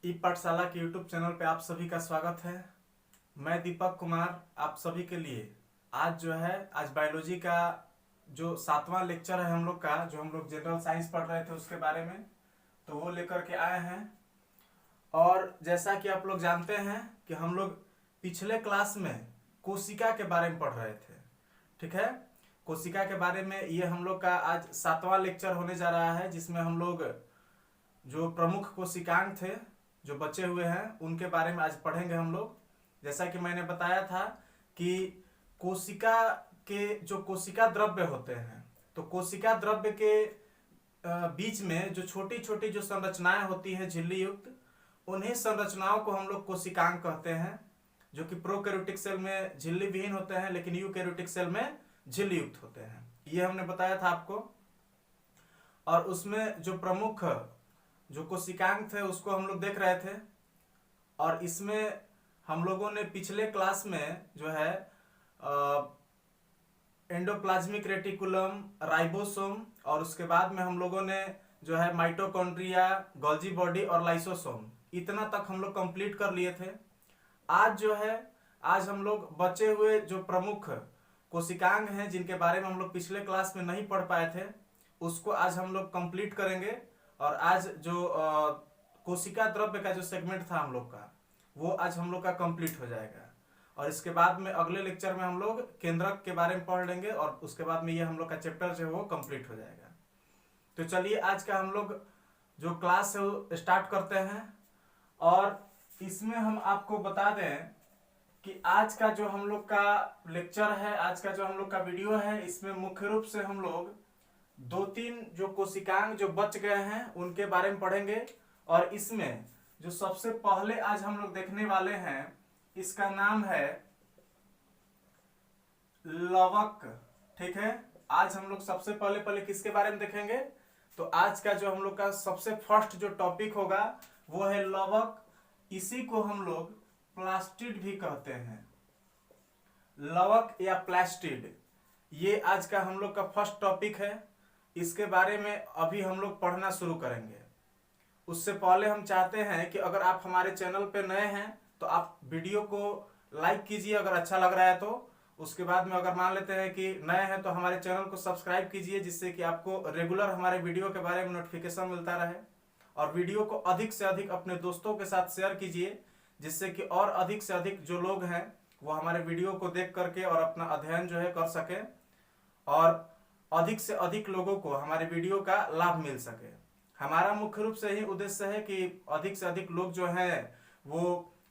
ई पाठशाला के YouTube channel पे आप सभी का स्वागत है। मैं दीपक कुमार आप सभी के लिए आज बायोलॉजी का जो 7वां लेक्चर है हम लोग का, जो हम लोग जनरल साइंस पढ़ रहे थे उसके बारे में, तो वो लेकर के आए हैं। और जैसा कि आप लोग जानते हैं कि हम लोग पिछले क्लास में कोशिका के बारे में पढ़ रहे थे, ठीक है। कोशिका के बारे में ये हम लोग का आज 7वां लेक्चर होने जा रहा है, जिसमें हम लोग जो प्रमुख कोशिकांग थे जो बचे हुए हैं उनके बारे में आज पढ़ेंगे हम लोग। जैसा कि मैंने बताया था कि कोशिका के जो कोशिका द्रव्य होते हैं, तो कोशिका द्रव्य के बीच में जो छोटी छोटी जो संरचनाएं होती हैं झिल्ली युक्त, उन्हीं संरचनाओं को हम लोग कोशिकांग कहते हैं, जो कि प्रोकैरियोटिक सेल में झिल्ली विहीन होते हैं लेकिन यूकैरियोटिक सेल में झिल्ली युक्त होते हैं। ये हमने बताया था आपको। और उसमें जो प्रमुख जो कोशिकांग थे उसको हम लोग देख रहे थे। और इसमें हम लोगों ने पिछले क्लास में जो है एंडोप्लाज्मिक रेटिकुलम, राइबोसोम, और उसके बाद में हम लोगों ने जो है माइटोकॉन्ड्रिया, गोल्जी बॉडी और लाइसोसोम, इतना तक हम लोग कंप्लीट कर लिए थे। आज हम लोग बचे हुए जो प्रमुख कोशिकांग हैं जिनके बारे में हम लोग पिछले क्लास में नहीं पढ़ पाए थे, उसको आज हम लोग कंप्लीट करेंगे। और आज जो कोशिका द्रव्य का जो सेगमेंट था हम लोग का, वो आज हम लोग का कंप्लीट हो जाएगा। और इसके बाद में अगले लेक्चर में हम लोग केंद्रक के बारे में पढ़ लेंगे और उसके बाद में ये हम लोग का चैप्टर जो है वो कंप्लीट हो जाएगा। तो चलिए आज का हम लोग जो क्लास है वो स्टार्ट करते हैं। और इसमें हम आपको बता दें कि आज का जो हम लोग का लेक्चर है, आज का जो हम लोग का वीडियो है, इसमें मुख्य रूप से हम लोग 2-3 जो कोशिकांग जो बच गए हैं उनके बारे में पढ़ेंगे। और इसमें जो सबसे पहले आज हम लोग देखने वाले हैं, इसका नाम है लवक, ठीक है। आज हम लोग सबसे पहले किसके बारे में देखेंगे, तो आज का जो हम लोग का सबसे फर्स्ट जो टॉपिक होगा वो है लवक। इसी को हम लोग प्लास्टिड भी कहते हैं, लवक या प्लास्टिड। ये आज का हम लोग का फर्स्ट टॉपिक है। इसके बारे में अभी हम लोग पढ़ना शुरू करेंगे। उससे पहले हम चाहते हैं कि अगर आप हमारे चैनल पे नए हैं तो आप वीडियो को लाइक कीजिए अगर अच्छा लग रहा है तो। उसके बाद में अगर मान लेते हैं कि नए हैं तो हमारे चैनल को सब्सक्राइब कीजिए, जिससे कि आपको रेगुलर हमारे वीडियो के बारे में नोटिफिकेशन मिलता रहे। और वीडियो को अधिक से अधिक अपने दोस्तों के साथ शेयर कीजिए, जिससे कि और अधिक से अधिक जो लोग हैं वो हमारे वीडियो को देख करके और अपना अध्ययन जो है कर सके, और अधिक से अधिक लोगों को हमारे वीडियो का लाभ मिल सके। हमारा मुख्य रूप से यही उद्देश्य है कि अधिक से अधिक लोग जो हैं वो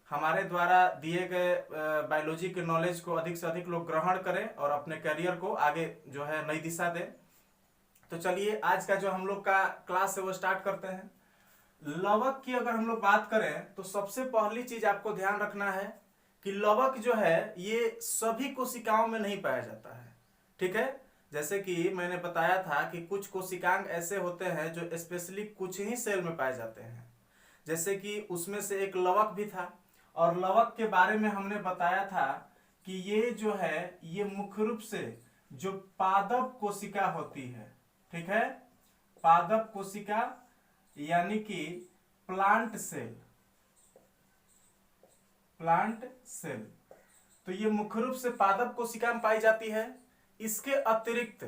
हमारे द्वारा दिए गए बायोलॉजी के नॉलेज को अधिक से अधिक लोग ग्रहण करें और अपने करियर को आगे जो है नई दिशा दें। तो चलिए आज का जो हम लोग का क्लास है वो स्टार्ट करते हैं। लवक की अगर हम लोग बात करें तो सबसे पहली चीज आपको ध्यान रखना है कि लवक जो है ये सभी कोशिकाओं में नहीं पाया जाता है, ठीक है। जैसे कि मैंने बताया था कि कुछ कोशिकांग ऐसे होते हैं जो स्पेशली कुछ ही सेल में पाए जाते हैं, जैसे कि उसमें से एक लवक भी था। और लवक के बारे में हमने बताया था कि ये जो है ये मुख्य रूप से जो पादप कोशिका होती है, ठीक है, पादप कोशिका यानी कि प्लांट सेल, प्लांट सेल, तो ये मुख्य रूप से पादप कोशिका में पाई जाती है। इसके अतिरिक्त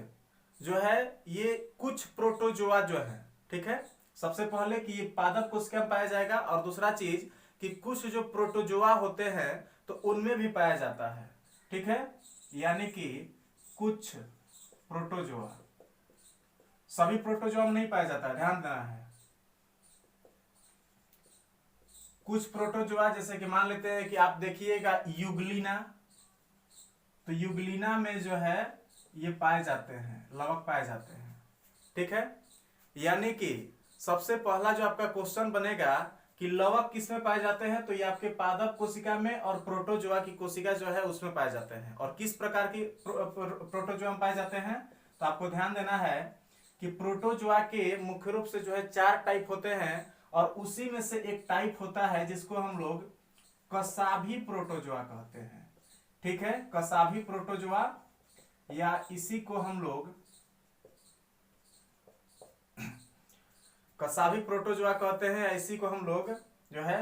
जो है ये कुछ प्रोटोजोआ जो है, ठीक है। सबसे पहले कि ये पादप कोशिका में पाया जाएगा, और दूसरा चीज कि कुछ जो प्रोटोजोआ होते हैं तो उनमें भी पाया जाता है, ठीक है। यानी कि कुछ प्रोटोजोआ, सभी प्रोटोजोआ में नहीं पाया जाता है, ध्यान देना है। कुछ प्रोटोजोआ जैसे कि मान लेते हैं कि आप देखिएगा यूग्लिना, तो यूग्लिना में जो है ये पाए जाते हैं, लवक पाए जाते हैं, ठीक है। यानी कि सबसे पहला जो आपका क्वेश्चन बनेगा कि लवक किसमें पाए जाते हैं, तो ये आपके पादप कोशिका में और प्रोटोजोआ की कोशिका जो है उसमें पाए जाते हैं। और किस प्रकार की प्रोटोजोआ में पाए जाते हैं, तो आपको ध्यान देना है कि प्रोटोजोआ के मुख्य रूप से जो है 4 टाइप होते हैं, और उसी में से एक टाइप होता है जिसको हम लोग कसाभी प्रोटोजोआ कहते हैं, ठीक है। कसाभी प्रोटोजोआ, या इसी को हम लोग कसाभी प्रोटोजोआ कहते हैं, इसी को हम लोग जो है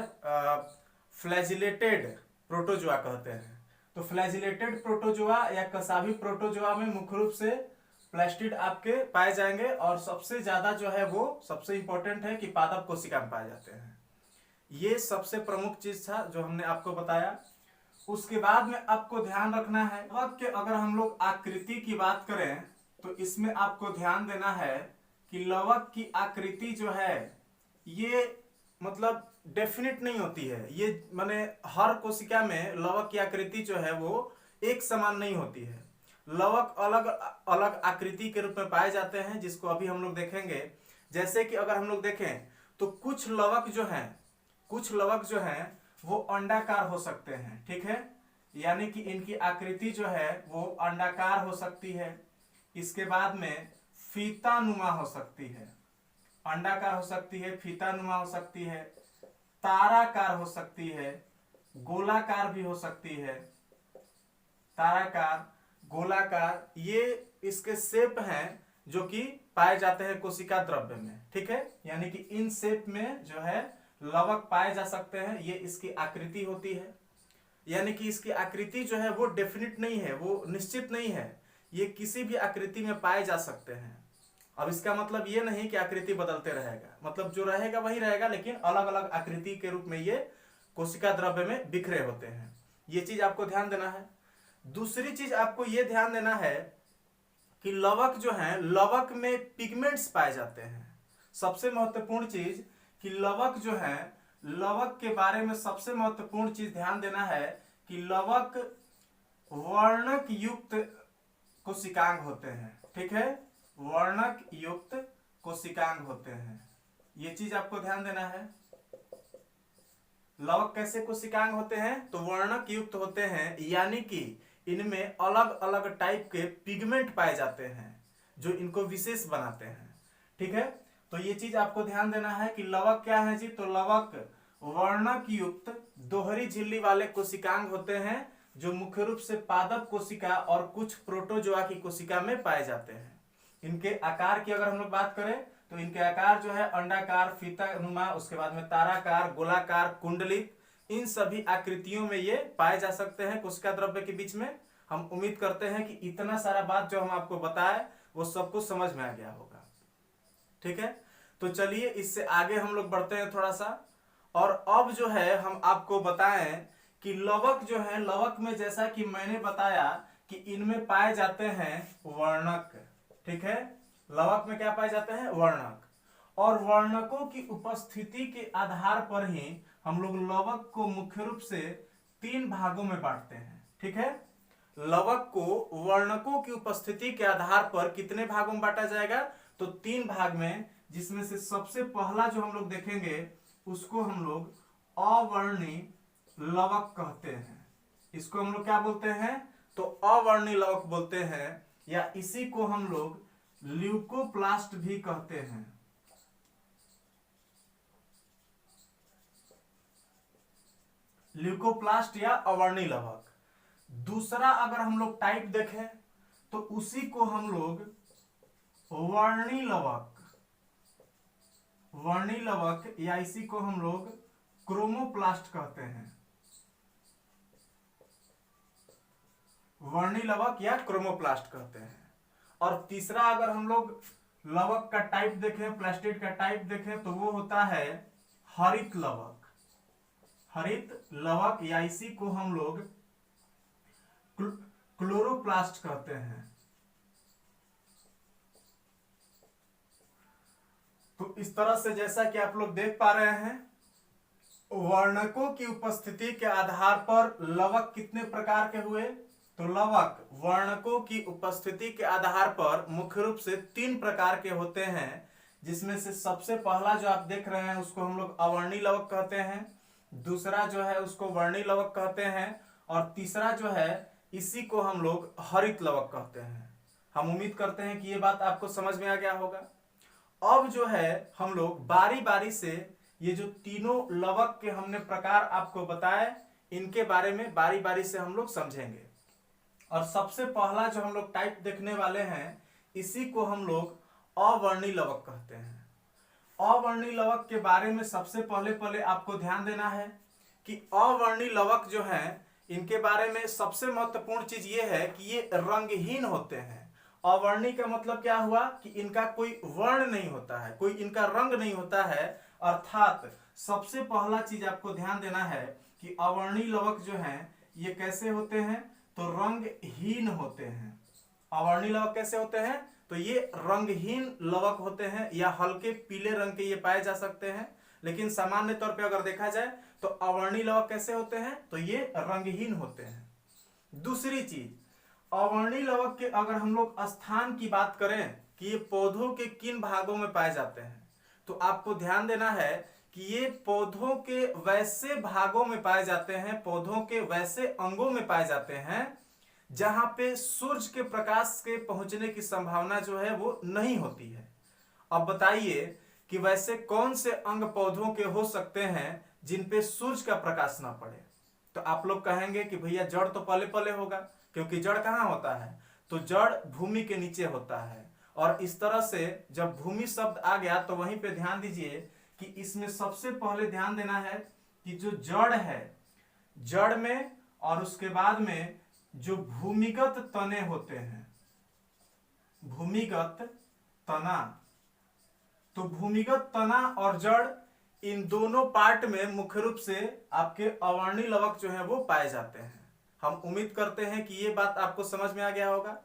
फ्लैजिलेटेड प्रोटोजोआ कहते हैं। तो फ्लैजिलेटेड प्रोटोजोआ या कसावी प्रोटोजोआ में मुख्य रूप से प्लास्टिड आपके पाए जाएंगे, और सबसे ज्यादा जो है वो सबसे इंपॉर्टेंट है कि पादप कोशिका में पाए जाते हैं। ये सबसे प्रमुख चीज था जो हमने आपको बताया। उसके बाद में आपको ध्यान रखना है कि अगर हम लोग आकृति की बात करें तो इसमें आपको ध्यान देना है कि लवक की आकृति जो है ये मतलब डेफिनेट नहीं होती है। ये माने हर कोशिका में लवक की आकृति जो है वो एक समान नहीं होती है। लवक अलग अलग आकृति के रूप में पाए जाते हैं, जिसको अभी हम लोग देखेंगे। जैसे कि अगर हम लोग देखें तो कुछ लवक जो हैं वो अंडाकार हो सकते हैं, ठीक है, यानी कि इनकी आकृति जो है वो अंडाकार हो सकती है। इसके बाद में फीतानुमा हो सकती है, अंडाकार हो सकती है, फीतानुमा हो सकती है, ताराकार हो सकती है, गोलाकार भी हो सकती है, ताराकार, गोलाकार, ये इसके शेप हैं जो कि पाए जाते हैं कोशिका द्रव्य में, ठीक है। यानी कि इन शेप में जो है लवक पाए जा सकते हैं, ये इसकी आकृति होती है। यानी कि इसकी आकृति जो है वो डेफिनेट नहीं है, वो निश्चित नहीं है, ये किसी भी आकृति में पाए जा सकते हैं। अब इसका मतलब ये नहीं कि आकृति बदलते रहेगा, मतलब जो रहेगा वही रहेगा, लेकिन अलग अलग आकृति के रूप में ये कोशिका द्रव्य में बिखरे होते हैं। ये चीज आपको ध्यान देना है। दूसरी चीज आपको ये ध्यान देना है कि लवक जो है, लवक में पिगमेंट्स पाए जाते हैं। सबसे महत्वपूर्ण चीज कि लवक जो है, लवक के बारे में सबसे महत्वपूर्ण चीज ध्यान देना है कि लवक वर्णक युक्त कोशिकांग होते हैं, ठीक है, वर्णक युक्त कोशिकांग होते हैं। ये चीज आपको ध्यान देना है। लवक कैसे कोशिकांग होते हैं? तो वर्णक युक्त होते हैं, यानी कि इनमें अलग अलग टाइप के पिगमेंट पाए जाते हैं जो इनको विशेष बनाते हैं, ठीक है। तो ये चीज आपको ध्यान देना है कि लवक क्या है जी, तो लवक वर्णक युक्त दोहरी झिल्ली वाले कोशिकांग होते हैं जो मुख्य रूप से पादप कोशिका और कुछ प्रोटोजोआ की कोशिका में पाए जाते हैं। इनके आकार की अगर हम लोग बात करें तो इनके आकार जो है अंडाकार, फीतानुमा, उसके बाद में ताराकार, गोलाकार, कुंडलित, इन सभी आकृतियों में ये पाए जा सकते हैं कोशिका द्रव्य के बीच में। हम उम्मीद करते हैं कि इतना सारा बात जो हम आपको बताए वो सब कुछ समझ में आ गया होगा, ठीक है। तो चलिए इससे आगे हम लोग बढ़ते हैं थोड़ा सा, और अब जो है हम आपको बताएं कि लवक जो है, लवक में जैसा कि मैंने बताया कि इनमें पाए जाते हैं वर्णक, ठीक है। लवक में क्या पाए जाते हैं? वर्णक। और वर्णकों की उपस्थिति के आधार पर ही हम लोग लवक को मुख्य रूप से 3 भागों में बांटते हैं, ठीक है। लवक को वर्णकों की उपस्थिति के आधार पर कितने भागों में बांटा जाएगा? तो 3 भाग में, जिसमें से सबसे पहला जो हम लोग देखेंगे उसको हम लोग अवर्णी लवक कहते हैं। इसको हम लोग क्या बोलते हैं? तो अवर्णी लवक बोलते हैं, या इसी को हम लोग ल्यूकोप्लास्ट भी कहते हैं। ल्यूकोप्लास्ट या अवर्णी लवक। दूसरा अगर हम लोग टाइप देखें तो उसी को हम लोग वर्णी लवक या इसी को हम लोग क्रोमोप्लास्ट कहते हैं। वर्णी लवक या क्रोमोप्लास्ट कहते हैं। और तीसरा अगर हम लोग लवक का टाइप देखें, प्लास्टिड का टाइप देखें, तो वो होता है हरित लवक। हरित लवक या इसी को हम लोग क्लोरोप्लास्ट कहते हैं। तो इस तरह से जैसा कि आप लोग देख पा रहे हैं, वर्णकों की उपस्थिति के आधार पर लवक कितने प्रकार के हुए? तो लवक वर्णकों की उपस्थिति के आधार पर मुख्य रूप से 3 प्रकार के होते हैं, जिसमें से सबसे पहला जो आप देख रहे हैं उसको हम लोग अवर्णी लवक कहते हैं, दूसरा जो है उसको वर्णी लवक कहते हैं, और तीसरा जो है इसी को हम लोग हरित लवक कहते हैं। हम उम्मीद करते हैं कि ये बात आपको समझ में आ गया होगा। अब जो है हम लोग बारी बारी से ये जो तीनों लवक के हमने प्रकार आपको बताए, इनके बारे में बारी बारी से हम लोग समझेंगे। और सबसे पहला जो हम लोग टाइप देखने वाले हैं, इसी को हम लोग अवर्णी लवक कहते हैं। अवर्णी लवक के बारे में सबसे पहले आपको ध्यान देना है कि अवर्णी लवक जो है इनके बारे में सबसे महत्वपूर्ण चीज ये है कि ये रंगहीन होते हैं। अवर्णी का मतलब क्या हुआ कि इनका कोई वर्ण नहीं होता है, कोई इनका रंग नहीं होता है। अर्थात सबसे पहला चीज आपको ध्यान देना है कि अवर्णी लवक जो हैं ये कैसे होते हैं, तो रंगहीन होते हैं। अवर्णी लवक कैसे होते हैं, तो ये रंगहीन लवक होते हैं या हल्के पीले रंग के ये पाए जा सकते हैं। लेकिन सामान्य तौर पे अगर देखा जाए तो अवर्णी लवक कैसे होते हैं, तो ये रंगहीन होते हैं। दूसरी चीज, अवर्णी लवक के अगर हम लोग स्थान की बात करें कि ये पौधों के किन भागों में पाए जाते हैं, तो आपको ध्यान देना है कि ये पौधों के वैसे भागों में पाए जाते हैं, पौधों के वैसे अंगों में पाए जाते हैं जहां पे सूरज के प्रकाश के पहुंचने की संभावना जो है वो नहीं होती है। अब बताइए कि वैसे कौन से अंग पौधों के हो सकते हैं जिन पे सूरज का प्रकाश ना पड़े। तो आप लोग कहेंगे कि भैया जड़ तो पले पले होगा, क्योंकि जड़ कहाँ होता है, तो जड़ भूमि के नीचे होता है। और इस तरह से जब भूमि शब्द आ गया तो वहीं पे ध्यान दीजिए कि इसमें सबसे पहले ध्यान देना है कि जो जड़ है, जड़ में और उसके बाद में जो भूमिगत तने होते हैं, भूमिगत तना, तो भूमिगत तना और जड़ इन दोनों पार्ट में मुख्य रूप से आपके अवर्णी लवक जो है वो पाए जाते हैं। हम उम्मीद करते हैं कि ये बात आपको समझ में आ गया होगा।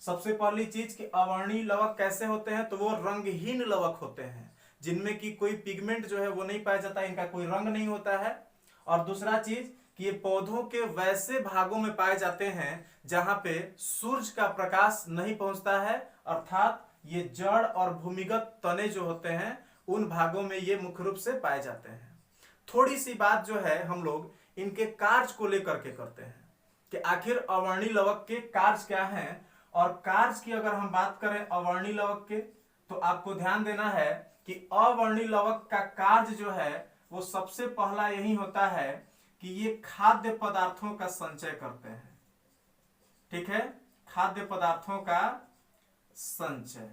सबसे पहली चीज कि अवर्णी लवक कैसे होते हैं, तो वो रंगहीन लवक होते हैं जिनमें कि कोई पिगमेंट जो है वो नहीं पाया जाता, इनका कोई रंग नहीं होता है। और दूसरा चीज कि ये पौधों के वैसे भागों में पाए जाते हैं जहां पे सूरज का प्रकाश नहीं पहुंचता है, अर्थात ये जड़ और भूमिगत तने जो होते हैं उन भागों में ये मुख्य रूप से पाए जाते हैं। थोड़ी सी बात जो है हम लोग इनके कार्य को लेकर के करते हैं कि आखिर अवर्णी लवक के कार्य क्या हैं। और कार्य की अगर हम बात करें अवर्णी लवक के, तो आपको ध्यान देना है कि अवर्णी लवक का कार्य जो है वो सबसे पहला यही होता है कि ये खाद्य पदार्थों का संचय करते हैं। ठीक है, खाद्य पदार्थों का संचय।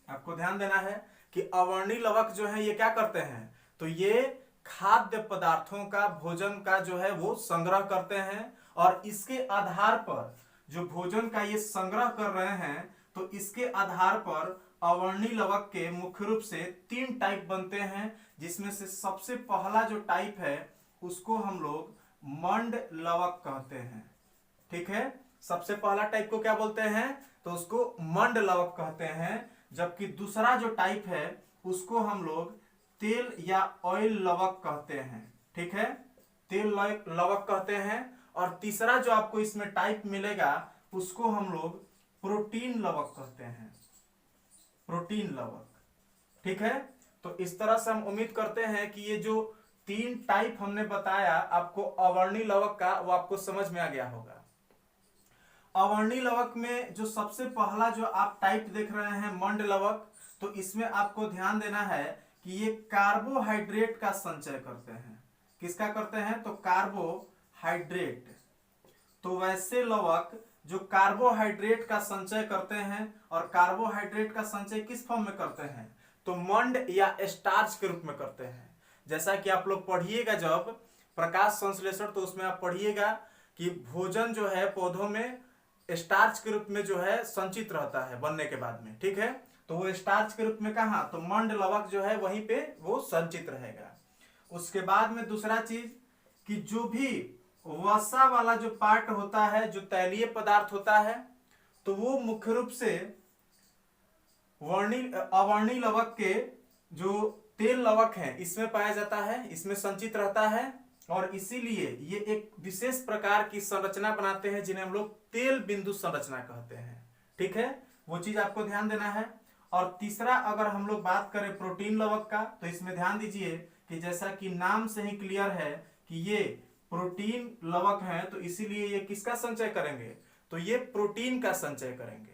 आपको ध्यान देना है कि अवर्णी लवक जो है ये क्या करते हैं, तो ये खाद्य पदार्थों का, भोजन का जो है वो संग्रह करते हैं। और इसके आधार पर जो भोजन का ये संग्रह कर रहे हैं, तो इसके आधार पर अवर्णी लवक के मुख्य रूप से 3 टाइप बनते हैं, जिसमें से सबसे पहला जो टाइप है उसको हम लोग मंड लवक कहते हैं। ठीक है, सबसे पहला टाइप को क्या बोलते हैं, तो उसको मंड लवक कहते हैं। जबकि दूसरा जो टाइप है उसको हम लोग तेल या ऑयल लवक कहते हैं। ठीक है, तेल लवक कहते हैं। और तीसरा जो आपको इसमें टाइप मिलेगा उसको हम लोग प्रोटीन लवक कहते हैं, प्रोटीन लवक। ठीक है, तो इस तरह से हम उम्मीद करते हैं कि ये जो 3 टाइप हमने बताया आपको अवर्णी लवक का, वो आपको समझ में आ गया होगा। अवर्णी लवक में जो सबसे पहला जो आप टाइप देख रहे हैं मंड लवक, तो इसमें आपको ध्यान देना है कि ये कार्बोहाइड्रेट का संचय करते हैं। किसका करते हैं, तो कार्बोहाइड्रेट। तो वैसे लवक जो कार्बोहाइड्रेट का संचय करते हैं, और कार्बोहाइड्रेट का संचय किस फॉर्म में करते हैं, तो मंड या स्टार्च के रूप में करते हैं। जैसा कि आप लोग पढ़िएगा जब प्रकाश संश्लेषण, तो उसमें आप पढ़िएगा कि भोजन जो है पौधों में स्टार्च के रूप में जो है संचित रहता है बनने के बाद में। ठीक है, तो वो स्टार्च के रूप में कहां, तो मंड लवक जो है वहीं पे वो संचित रहेगा। उसके बाद में दूसरा चीज कि जो भी वसा वाला जो पार्ट होता है, जो तैलीय पदार्थ होता है, तो वो मुख्य रूप से अवर्णी लवक के जो तेल लवक है इसमें पाया जाता है, इसमें संचित रहता है। और इसीलिए ये एक विशेष प्रकार की संरचना बनाते हैं जिन्हें हम लोग तेल बिंदु संरचना कहते हैं। ठीक है, वो चीज आपको ध्यान देना है। और तीसरा अगर हम लोग बात करें प्रोटीन लवक का, तो इसमें ध्यान दीजिए कि जैसा कि नाम से ही क्लियर है कि ये प्रोटीन लवक है, तो इसीलिए ये किसका संचय करेंगे, तो ये प्रोटीन का संचय करेंगे।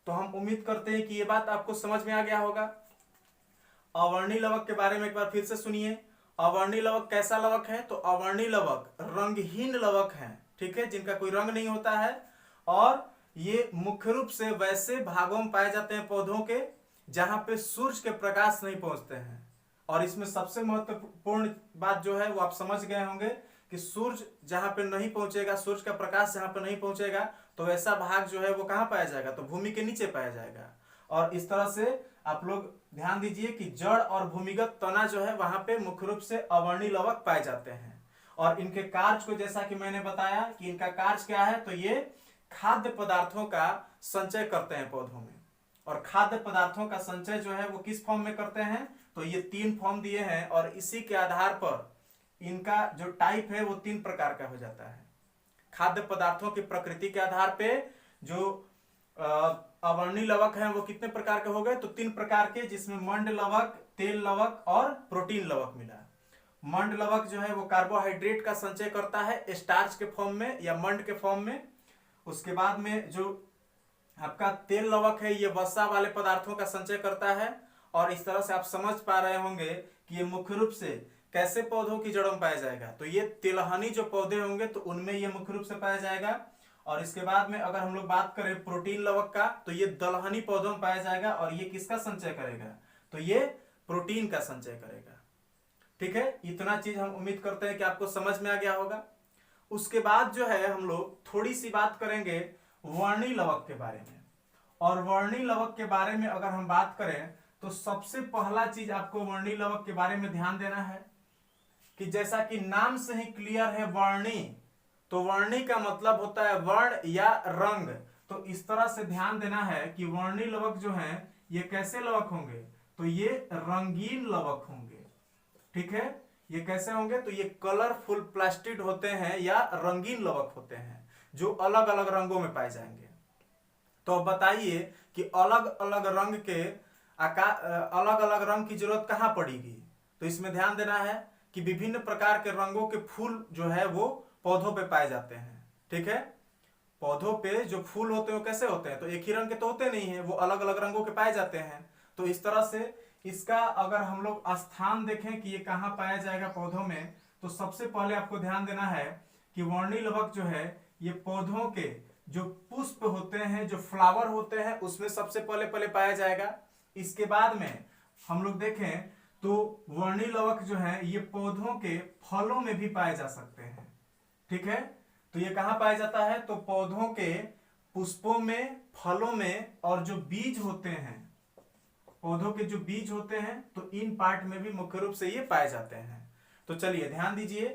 तो हम उम्मीद करते हैं कि ये बात आपको समझ में आ गया होगा। अवर्णी लवक के बारे में एक बार फिर से सुनिए। अवर्णी लवक कैसा लवक है, तो अवर्णी लवक रंगहीन लवक है। ठीक है, जिनका कोई रंग नहीं होता है, और ये मुख्य रूप से वैसे भागों में पाए जाते हैं पौधों के जहां पे सूरज के प्रकाश नहीं पहुंचते हैं। और इसमें सबसे महत्वपूर्ण बात जो है वो आप समझ गए होंगे कि सूरज जहां पे नहीं पहुंचेगा, सूरज का प्रकाश जहां पे नहीं पहुंचेगा, तो वैसा भाग जो है वो कहां पाया जाएगा, तो भूमि के नीचे पाया जाएगा। और इस तरह से आप लोग ध्यान दीजिए कि जड़ और भूमिगत तना जो है वहां पे मुख्य रूप से अवर्णीय लवक पाए जाते हैं। और इनके कार्य को जैसा कि मैंने बताया कि इनका कार्य क्या है, तो ये खाद्य पदार्थों का संचय करते हैं पौधों में। और खाद्य पदार्थों का संचय जो है वो किस फॉर्म में करते हैं, तो ये 3 फॉर्म दिए हैं और इसी के आधार पर इनका जो टाइप है वो 3 प्रकार का हो जाता है। खाद्य पदार्थों की प्रकृति के आधार पे जो अवर्णीय लवक हैं वो कितने प्रकार के हो गए, तो 3 प्रकार के, जिसमें मंड लवक, तेल लवक और प्रोटीन लवक मिला। मंड लवक जो है वो कार्बोहाइड्रेट का संचय करता है स्टार्च के फॉर्म में या मंड के फॉर्म में। उसके बाद में जो आपका तेल लवक है ये वसा वाले पदार्थों का संचय करता है। और इस तरह से आप समझ पा रहे होंगे कि ये मुख्य रूप से कैसे पौधों की जड़ों में पाया जाएगा, तो ये तिलहनी जो पौधे होंगे तो उनमें ये मुख्य रूप से पाया जाएगा। और इसके बाद में अगर हम लोग बात करें प्रोटीन लवक का, तो ये दलहनी पौधों में पाया जाएगा और ये किसका संचय करेगा, तो ये प्रोटीन का संचय करेगा। ठीक है, इतना चीज हम उम्मीद करते हैं कि आपको समझ में आ गया होगा। उसके बाद जो है हम लोग थोड़ी सी बात करेंगे वर्णीय लवक के बारे में। और वर्णीय लवक के बारे में अगर हम बात करें तो सबसे पहला चीज आपको वर्णीय लवक के बारे में ध्यान देना है कि जैसा कि नाम से ही क्लियर है वर्णीय, तो वर्णीय का मतलब होता है वर्ण या रंग। तो इस तरह से ध्यान देना है कि वर्णीय लवक जो है ये कैसे लवक होंगे, तो ये रंगीन लवक होंगे। ठीक है, ये कैसे होंगे, तो ये कलरफुल प्लास्टिड होते हैं या रंगीन लवक होते हैं जो अलग अलग रंगों में पाए जाएंगे। तो अब बताइए कि अलग अलग रंग के अलग अलग रंग की जरूरत कहां पड़ेगी, तो इसमें ध्यान देना है कि विभिन्न प्रकार के रंगों के फूल जो है वो पौधों पे पाए जाते हैं। ठीक है, पौधों पे जो फूल होते हैं वो कैसे होते हैं, तो एक ही रंग के तो होते नहीं है, वो अलग अलग रंगों के पाए जाते हैं। तो इस तरह से इसका अगर हम लोग स्थान देखें कि ये कहां पाया जाएगा पौधों में, तो सबसे पहले आपको ध्यान देना है कि वर्णीय लवक जो है ये पौधों के जो पुष्प होते हैं, जो फ्लावर होते हैं, उसमें सबसे पहले पाया जाएगा। इसके बाद में हम लोग देखें तो वर्णीय लवक जो है ये पौधों के फलों में भी पाए जा सकते हैं। ठीक है, तो ये कहां पाया जाता है, तो पौधों के पुष्पों में, फलों में, और जो बीज होते हैं, पौधों के जो बीज होते हैं, तो इन पार्ट में भी मुख्य रूप से ये पाए जाते हैं। तो चलिए ध्यान दीजिए,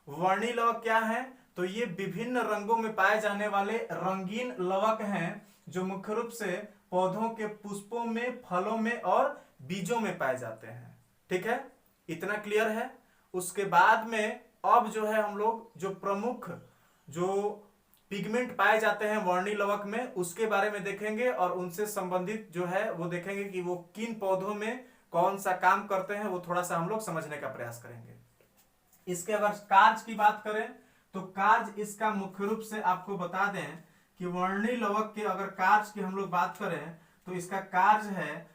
वर्णीय लवक क्या है, तो ये विभिन्न रंगों में पाए जाने वाले रंगीन लवक हैं जो मुख्य रूप से पौधों के पुष्पों में, फलों में और बीजों में पाए जाते हैं। ठीक है, इतना क्लियर है। उसके बाद में अब जो है हम लोग जो प्रमुख जो पिगमेंट पाए जाते हैं वर्णीय लवक में उसके बारे में देखेंगे और उनसे संबंधित जो है वो देखेंगे कि वो किन पौधों में कौन सा काम करते हैं, वो थोड़ा सा हम लोग समझने का प्रयास करेंगे। इसके अगर कार्य की बात करें तो कार्य इसका मुख्य रूप से आपको बता दें कि वर्णीय लवक के अगर कार्य की हम लोग बात करें तो इसका कार्य है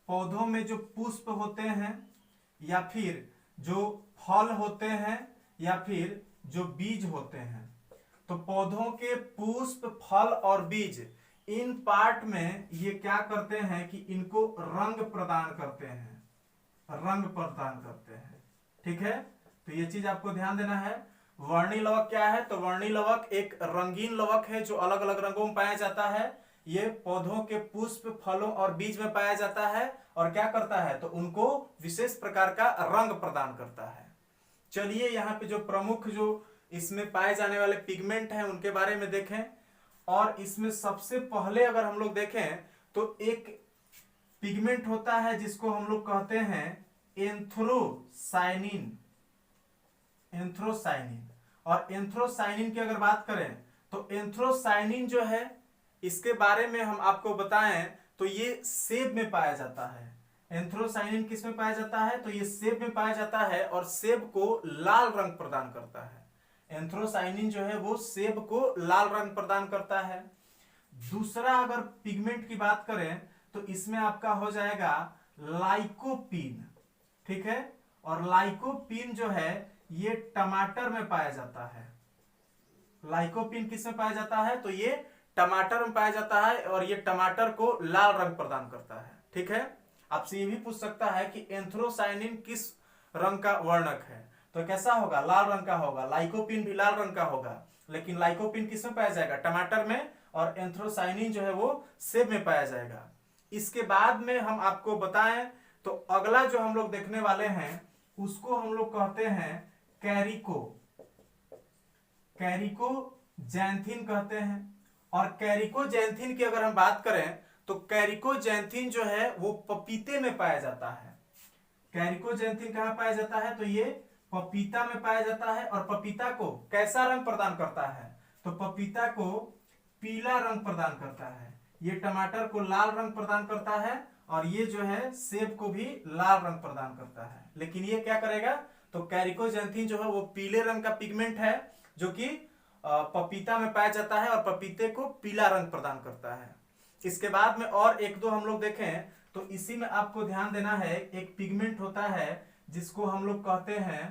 पौधों में जो पुष्प होते हैं या फिर जो फल होते हैं या फिर जो बीज होते हैं, तो पौधों के पुष्प, फल और बीज, इन पार्ट में ये क्या करते हैं कि इनको रंग प्रदान करते हैं, रंग प्रदान करते हैं। ठीक है, तो ये चीज आपको ध्यान देना है। वर्णीय लवक क्या है, तो वर्णीय लवक एक रंगीन लवक है जो अलग अलग रंगों में पाया जाता है। ये पौधों के पुष्प, फलों और बीज में पाया जाता है और क्या करता है, तो उनको विशेष प्रकार का रंग प्रदान करता है। चलिए यहाँ पे जो प्रमुख जो इसमें पाए जाने वाले पिगमेंट हैं उनके बारे में देखें। और इसमें सबसे पहले अगर हम लोग देखें तो एक पिगमेंट होता है जिसको हम लोग कहते हैं एंथ्रोसायनिन। एंथ्रोसायनिन, और एंथ्रोसायनिन की अगर बात करें तो एंथ्रोसायनिन जो है इसके बारे में हम आपको बताएं तो ये सेब में पाया जाता है। एंथ्रोसायनिन किस में पाया जाता है, तो ये सेब में पाया जाता है और सेब को लाल रंग प्रदान करता है। एंथ्रोसायनिन जो है वो सेब को लाल रंग प्रदान करता है। दूसरा अगर पिगमेंट की बात करें तो इसमें आपका हो जाएगा लाइकोपीन। ठीक है, और लाइकोपीन जो है ये टमाटर में पाया जाता है। लाइकोपीन किस में पाया जाता है, तो ये टमाटर में पाया जाता है और ये टमाटर को लाल रंग प्रदान करता है। ठीक है, आपसे ये भी पूछ सकता है कि एंथ्रोसायनिन किस रंग का वर्णक है, तो कैसा होगा, लाल रंग का होगा। लाइकोपिन भी लाल रंग का होगा, लेकिन लाइकोपिन किस में पाया जाएगा, टमाटर में, और एंथ्रोसायनिन जो है वो सेब में पाया जाएगा। इसके बाद में हम आपको बताएं तो अगला जो हम लोग देखने वाले हैं उसको हम लोग कहते हैं कैरिको, कैरिकोजैंथिन कहते हैं। और कैरिकोजैंथिन की अगर हम बात करें तो कैरिकोजैंथिन जो है वो पपीते में पाया जाता है। कैरिकोजैंथिन कहां पाया जाता है, तो ये पपीता में पाया जाता है। और पपीता को कैसा रंग प्रदान करता है, तो पपीता को पीला रंग प्रदान करता है। ये टमाटर को लाल रंग प्रदान करता है और ये जो है सेब को भी लाल रंग प्रदान करता है। लेकिन ये क्या करेगा, तो कैरिकोजैंथिन जो है वो पीले रंग का पिगमेंट है जो कि पपीता में पाया जाता है और पपीते को पीला रंग प्रदान करता है। इसके बाद में और एक दो हम लोग देखें तो इसी में आपको ध्यान देना है, एक पिगमेंट होता है जिसको हम लोग कहते हैं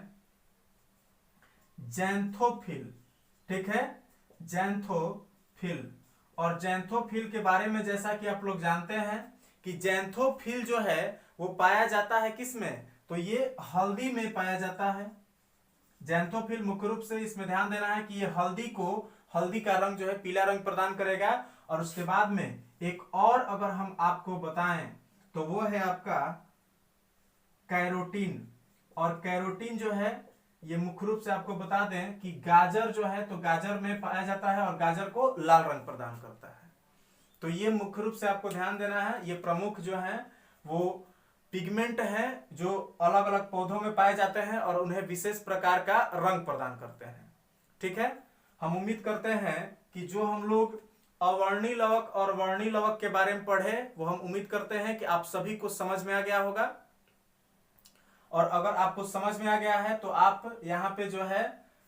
जैंथोफिल। ठीक है, जैंथोफिल। और जैंथोफिल के बारे में जैसा कि आप लोग जानते हैं कि जैंथोफिल जो है वो पाया जाता है किसमें, तो ये हल्दी में पाया जाता है। जैंथोफिल मुख्य रूप से इसमें ध्यान देना है कि ये हल्दी का रंग जो है पीला रंग प्रदान करेगा। और उसके बाद में एक और अगर हम आपको बताएं तो वो है आपका कैरोटीन। और कैरोटीन जो है ये मुख्य रूप से आपको बता दें कि गाजर जो है तो गाजर में पाया जाता है और गाजर को लाल रंग प्रदान करता है। तो ये मुख्य रूप से आपको ध्यान देना है, ये प्रमुख जो है वो पिगमेंट हैं जो अलग अलग पौधों में पाए जाते हैं और उन्हें विशेष प्रकार का रंग प्रदान करते हैं। ठीक है, हम उम्मीद करते हैं कि जो हम लोग अवर्णी लवक और वर्णी लवक के बारे में पढ़े वो हम उम्मीद करते हैं कि आप सभी को समझ में आ गया होगा। और अगर आपको समझ में आ गया है तो आप यहाँ पे जो है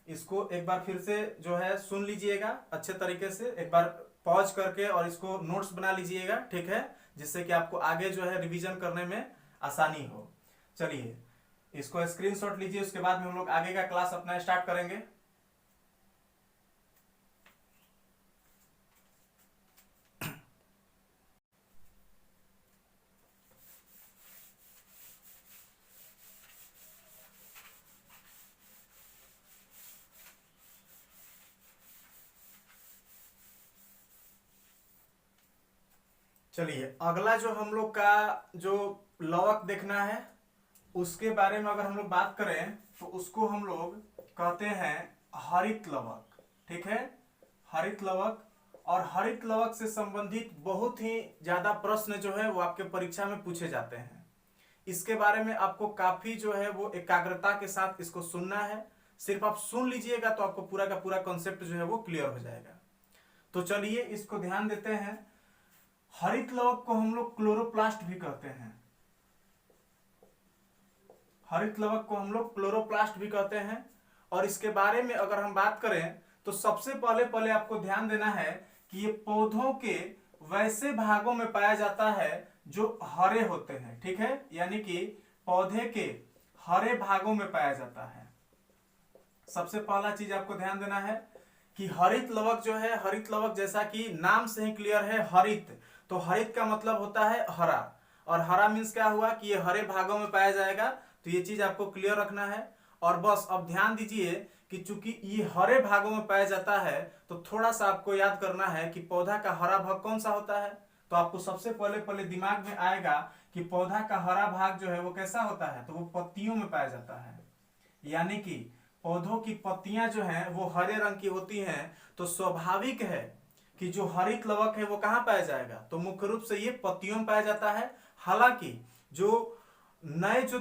इसको एक बार फिर से जो है सुन लीजिएगा अच्छे तरीके से, एक बार पॉज करके और इसको नोट्स बना लीजिएगा। ठीक है, जिससे कि आपको आगे जो है रिवीजन करने में आसानी हो। चलिए इसको स्क्रीनशॉट लीजिए, उसके बाद में हम लोग आगे का क्लास अपना स्टार्ट करेंगे। चलिए अगला जो हम लोग का जो लवक देखना है उसके बारे में अगर हम लोग बात करें तो उसको हम लोग कहते हैं हरित लवक। ठीक है, हरित लवक। और हरित लवक से संबंधित बहुत ही ज्यादा प्रश्न जो है वो आपके परीक्षा में पूछे जाते हैं। इसके बारे में आपको काफी जो है वो एकाग्रता के साथ इसको सुनना है। सिर्फ आप सुन लीजिएगा तो आपको पूरा का पूरा कॉन्सेप्ट जो है वो क्लियर हो जाएगा। तो चलिए इसको ध्यान देते हैं। हरित लवक को हम लोग क्लोरोप्लास्ट भी कहते हैं। हरित लवक को हम लोग क्लोरोप्लास्ट भी कहते हैं। और इसके बारे में अगर हम बात करें तो सबसे पहले आपको ध्यान देना है कि ये पौधों के वैसे भागों में पाया जाता है जो हरे होते हैं। ठीक है, यानी कि पौधे के हरे भागों में पाया जाता है। सबसे पहला चीज आपको ध्यान देना है कि हरित लवक जो है, हरित लवक जैसा कि नाम से ही क्लियर है हरित, तो हरित का मतलब होता है हरा। और हरा मीन्स क्या हुआ कि ये हरे भागों में पाया जाएगा। तो ये चीज आपको क्लियर रखना है। और बस अब ध्यान दीजिए कि चूंकि ये हरे भागों में पाया जाता है तो थोड़ा सा आपको याद करना है कि पौधा का हरा भाग कौन सा होता है। तो आपको सबसे पहले दिमाग में आएगा कि पौधा का हरा भाग जो है वो कैसा होता है, तो वो पत्तियों में पाया जाता है। यानी कि पौधों की पत्तियां जो हैं वो हरे रंग की होती हैं। तो स्वाभाविक है कि जो हरित लवक है वो कहां पाया जाएगा, तो मुख्य रूप से ये पत्तियों में पाया जाता है। हालांकि जो नए जो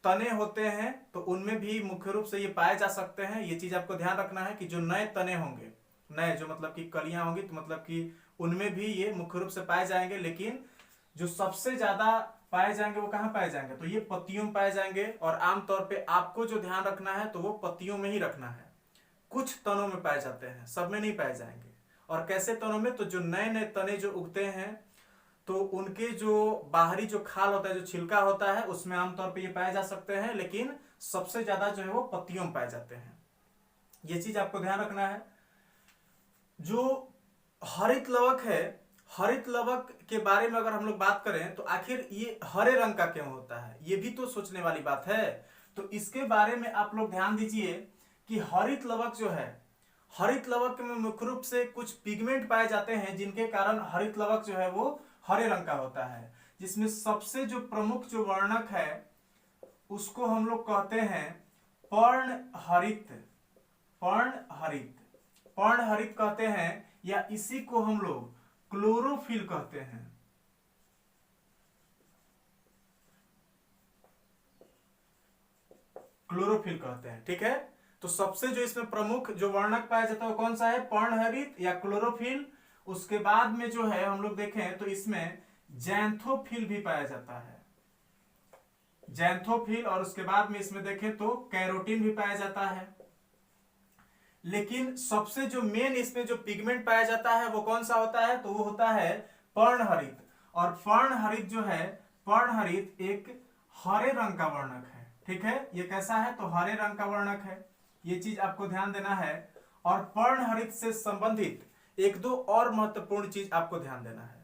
तने होते हैं तो उनमें भी मुख्य रूप से ये पाए जा सकते हैं। ये चीज आपको ध्यान रखना है कि जो नए तने होंगे, नए जो मतलब कि कलियां होंगी, तो मतलब कि उनमें भी ये मुख्य रूप से पाए जाएंगे। लेकिन जो सबसे ज्यादा पाए जाएंगे वो कहां पाए जाएंगे, तो ये पत्तियों में पाए जाएंगे। और आमतौर पे आपको जो ध्यान रखना है तो वो पत्तियों में ही रखना है। कुछ तनों में पाए जाते हैं, सब में नहीं पाए जाएंगे। और कैसे तनों में, तो जो नए नए तने जो उगते हैं तो उनके जो बाहरी जो खाल होता है, जो छिलका होता है, उसमें आमतौर पे ये पाए जा सकते हैं। लेकिन सबसे ज्यादा जो है वो पत्तियों में पाए जाते हैं। ये चीज आपको ध्यान रखना है। जो हरित लवक है, हरित लवक के बारे में अगर हम लोग बात करें तो आखिर ये हरे रंग का क्यों होता है, ये भी तो सोचने वाली बात है। तो इसके बारे में आप लोग ध्यान दीजिए कि हरित लवक जो है, हरित लवक में मुख्य रूप से कुछ पिगमेंट पाए जाते हैं जिनके कारण हरित लवक जो है वो हरे रंग का होता है। जिसमें सबसे जो प्रमुख जो वर्णक है उसको हम लोग कहते हैं पर्णहरित। पर्णहरित, पर्णहरित कहते हैं, या इसी को हम लोग क्लोरोफिल कहते हैं। क्लोरोफिल कहते हैं, ठीक है। तो सबसे जो इसमें प्रमुख जो वर्णक पाया जाता है वो कौन सा है, पर्णहरित या क्लोरोफिल। उसके बाद में जो है हम लोग देखें तो इसमें जैंथोफिल भी पाया जाता है, जैंथोफिल। और उसके बाद में इसमें देखें तो कैरोटीन भी पाया जाता है। लेकिन सबसे जो मेन इसमें जो पिगमेंट पाया जाता है वो कौन सा होता है, तो वो होता है पर्णहरित। और पर्णहरित जो है, पर्णहरित एक हरे रंग का वर्णक है, ठीक है। ये कैसा है, तो हरे रंग का वर्णक है, ये चीज आपको ध्यान देना है। और पर्णहरित से संबंधित एक दो और महत्वपूर्ण चीज आपको ध्यान देना है।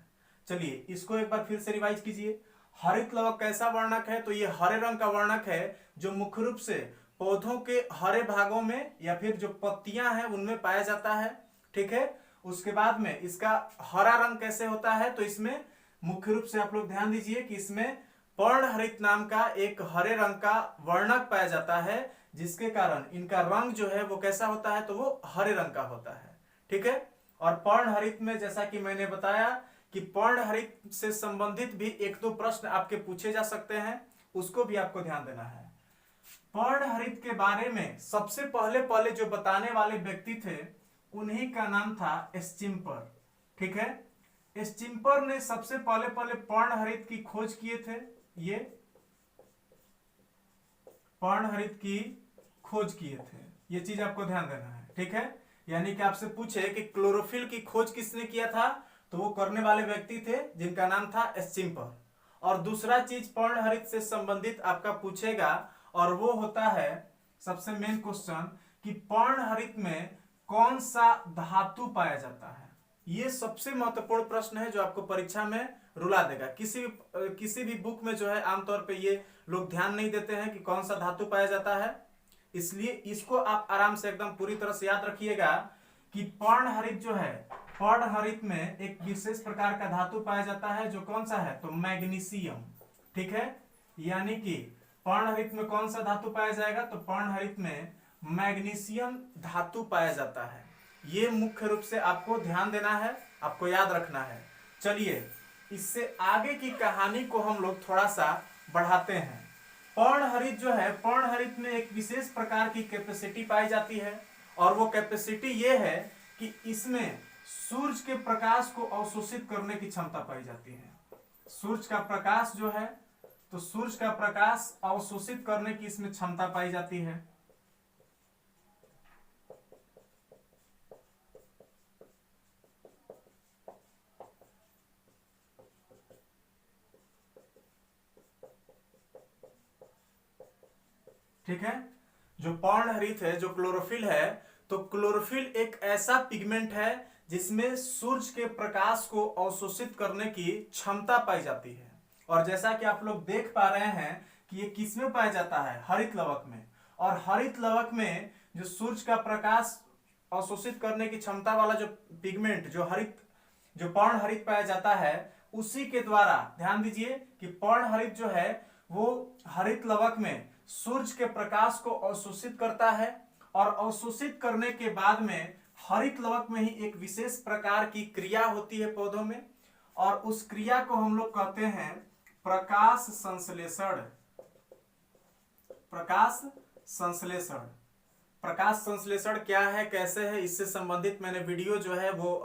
चलिए इसको एक बार फिर से रिवाइज कीजिए। हरित लवक कैसा वर्णक है, तो ये हरे रंग का वर्णक है जो मुख्य रूप से पौधों के हरे भागों में या फिर जो पत्तियां हैं उनमें पाया जाता है, ठीक है। उसके बाद में इसका हरा रंग कैसे होता है, तो इसमें मुख्य रूप से आप लोग ध्यान दीजिए कि इसमें पर्णहरित नाम का एक हरे रंग का वर्णक पाया जाता है, जिसके कारण इनका रंग जो है वो कैसा होता है, तो वो हरे रंग का होता है, ठीक है। और पर्णहरित में जैसा कि मैंने बताया कि पर्णहरित से संबंधित भी एक दो प्रश्न आपके पूछे जा सकते हैं, उसको भी आपको ध्यान देना है। पर्णहरित के बारे में सबसे पहले पहले जो बताने वाले व्यक्ति थे उन्हीं का नाम था स्चिम्पर, ठीक है। स्चिम्पर ने सबसे पहले पहले पर्णहरित की खोज किए थे, ये पर्णहरित की खोज किए थे, ये चीज आपको ध्यान देना है, ठीक है। यानी कि आपसे पूछे कि क्लोरोफिल की खोज किसने किया था, तो वो करने वाले व्यक्ति थे जिनका नाम था स्चिम्पर। और दूसरा चीज पर्णहरित से संबंधित आपका पूछेगा और वो होता है सबसे मेन क्वेश्चन कि पर्णहरित में कौन सा धातु पाया जाता है। ये सबसे महत्वपूर्ण प्रश्न है जो आपको परीक्षा में रुला देगा। किसी भी बुक में जो है आमतौर पे ये लोग ध्यान नहीं देते हैं कि कौन सा धातु पाया जाता है, इसलिए इसको आप आराम से एकदम पूरी तरह से याद रखिएगा कि पर्णहरित जो है, पर्णहरित में एक विशेष प्रकार का धातु पाया जाता है जो कौन सा है, तो मैग्नीशियम, ठीक है। यानी कि पर्णहरित में कौन सा धातु पाया जाएगा, तो पर्णहरित में मैग्नीशियम धातु पाया जाता है। ये मुख्य रूप से आपको ध्यान देना है, आपको याद रखना है। चलिए इससे आगे की कहानी को हम लोग थोड़ा सा बढ़ाते हैं। पर्णहरित जो है, पर्णहरित में एक विशेष प्रकार की कैपेसिटी पाई जाती है और वो कैपेसिटी ये है कि इसमें सूर्य के प्रकाश को अवशोषित करने की क्षमता पाई जाती है। सूर्य का प्रकाश जो है, तो सूर्य का प्रकाश अवशोषित करने की इसमें क्षमता पाई जाती है। ठीक है। जो पर्णहरित है, जो क्लोरोफिल है, तो क्लोरोफिल एक ऐसा पिगमेंट है जिसमें सूर्य के प्रकाश को अवशोषित करने की क्षमता पाई जाती है। और जैसा कि आप लोग देख पा रहे हैं कि ये किस में पाया जाता है, हरित लवक में। और हरित लवक में जो सूर्य का प्रकाश अवशोषित करने की क्षमता वाला जो पिगमेंट, जो पर्णहरित पाया जाता है, उसी के द्वारा ध्यान दीजिए कि पर्णहरित जो है वो हरित लवक में सूर्य के प्रकाश को अवशोषित करता है और अवशोषित करने के बाद में हरित लवक में ही एक विशेष प्रकार की क्रिया होती है पौधों में, और उस क्रिया को हम लोग कहते हैं प्रकाश संश्लेषण। प्रकाश संश्लेषण, प्रकाश संश्लेषण क्या है, कैसे है, इससे संबंधित मैंने वीडियो जो है वो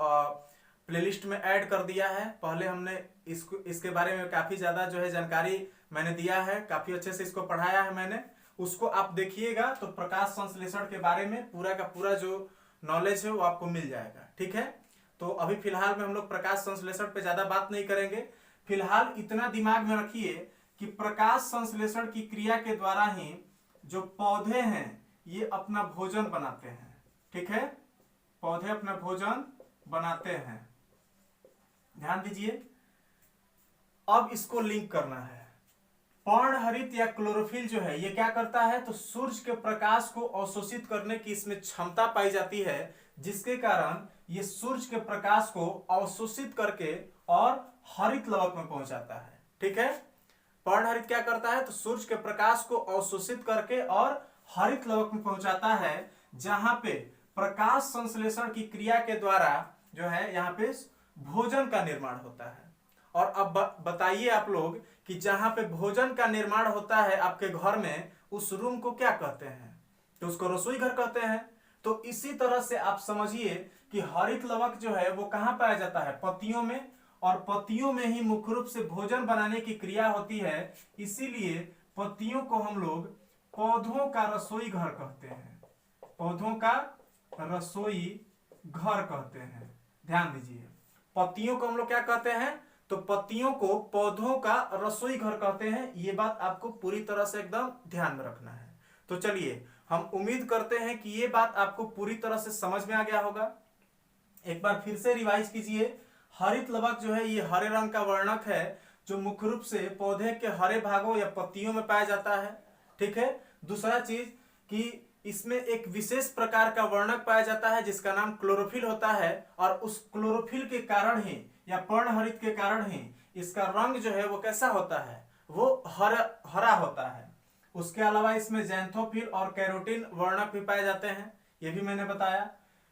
प्लेलिस्ट में ऐड कर दिया है। पहले हमने इसके बारे में काफी ज्यादा जो है जानकारी मैंने दिया है, काफी अच्छे से इसको पढ़ाया है मैंने, उसको आप देखिएगा तो प्रकाश संश्लेषण के बारे में पूरा का पूरा जो नॉलेज है वो आपको मिल जाएगा, ठीक है। तो अभी फिलहाल में हम लोग प्रकाश संश्लेषण पे ज्यादा बात नहीं करेंगे। फिलहाल इतना दिमाग में रखिए कि प्रकाश संश्लेषण की क्रिया के द्वारा ही जो पौधे हैं ये अपना भोजन बनाते हैं, ठीक है। पौधे अपना भोजन बनाते हैं। ध्यान दीजिए, अब इसको लिंक करना है। पर्णहरित या क्लोरोफिल जो है ये क्या करता है, तो सूर्य के प्रकाश को अवशोषित करने की इसमें क्षमता पाई जाती है, जिसके कारण ये सूर्य के प्रकाश को अवशोषित करके और हरित लवक में पहुंचाता है। ठीक है, पर्णहरित क्या करता है, तो सूर्य के प्रकाश को अवशोषित करके और हरित लवक में पहुंचाता है, जहां पे प्रकाश संश्लेषण की क्रिया के द्वारा जो है यहाँ पे भोजन का निर्माण होता है। और अब बताइए आप लोग कि जहां पे भोजन का निर्माण होता है आपके घर में, उस रूम को क्या कहते हैं, तो उसको रसोई घर कहते हैं। तो इसी तरह से आप समझिए कि हरित लवक जो है वो कहां पाया जाता है, पत्तियों में, और पत्तियों में ही मुख्य रूप से भोजन बनाने की क्रिया होती है। इसीलिए पत्तियों को हम लोग पौधों का रसोई घर कहते हैं, पौधों का रसोई घर कहते हैं। ध्यान दीजिए, पत्तियों को हम लोग क्या कहते हैं, तो पत्तियों को पौधों का रसोई घर कहते हैं। ये बात आपको पूरी तरह से एकदम ध्यान में रखना है। तो चलिए, हम उम्मीद करते हैं कि ये बात आपको पूरी तरह से समझ में आ गया होगा। एक बार फिर से रिवाइज कीजिए। हरित लवक जो है ये हरे रंग का वर्णक है, जो मुख्य रूप से पौधे के हरे भागों या पत्तियों में पाया जाता है। ठीक है, दूसरा चीज कि इसमें एक विशेष प्रकार का वर्णक पाया जाता है जिसका नाम क्लोरोफिल होता है, और उस क्लोरोफिल के कारण ही या पर्णहरित के कारण ही इसका रंग जो है वो कैसा होता है, वो हरा होता है। उसके अलावा इसमें ज़ैंथोफिल और कैरोटीन वर्णक भी पाए जाते हैं, ये भी मैंने बताया।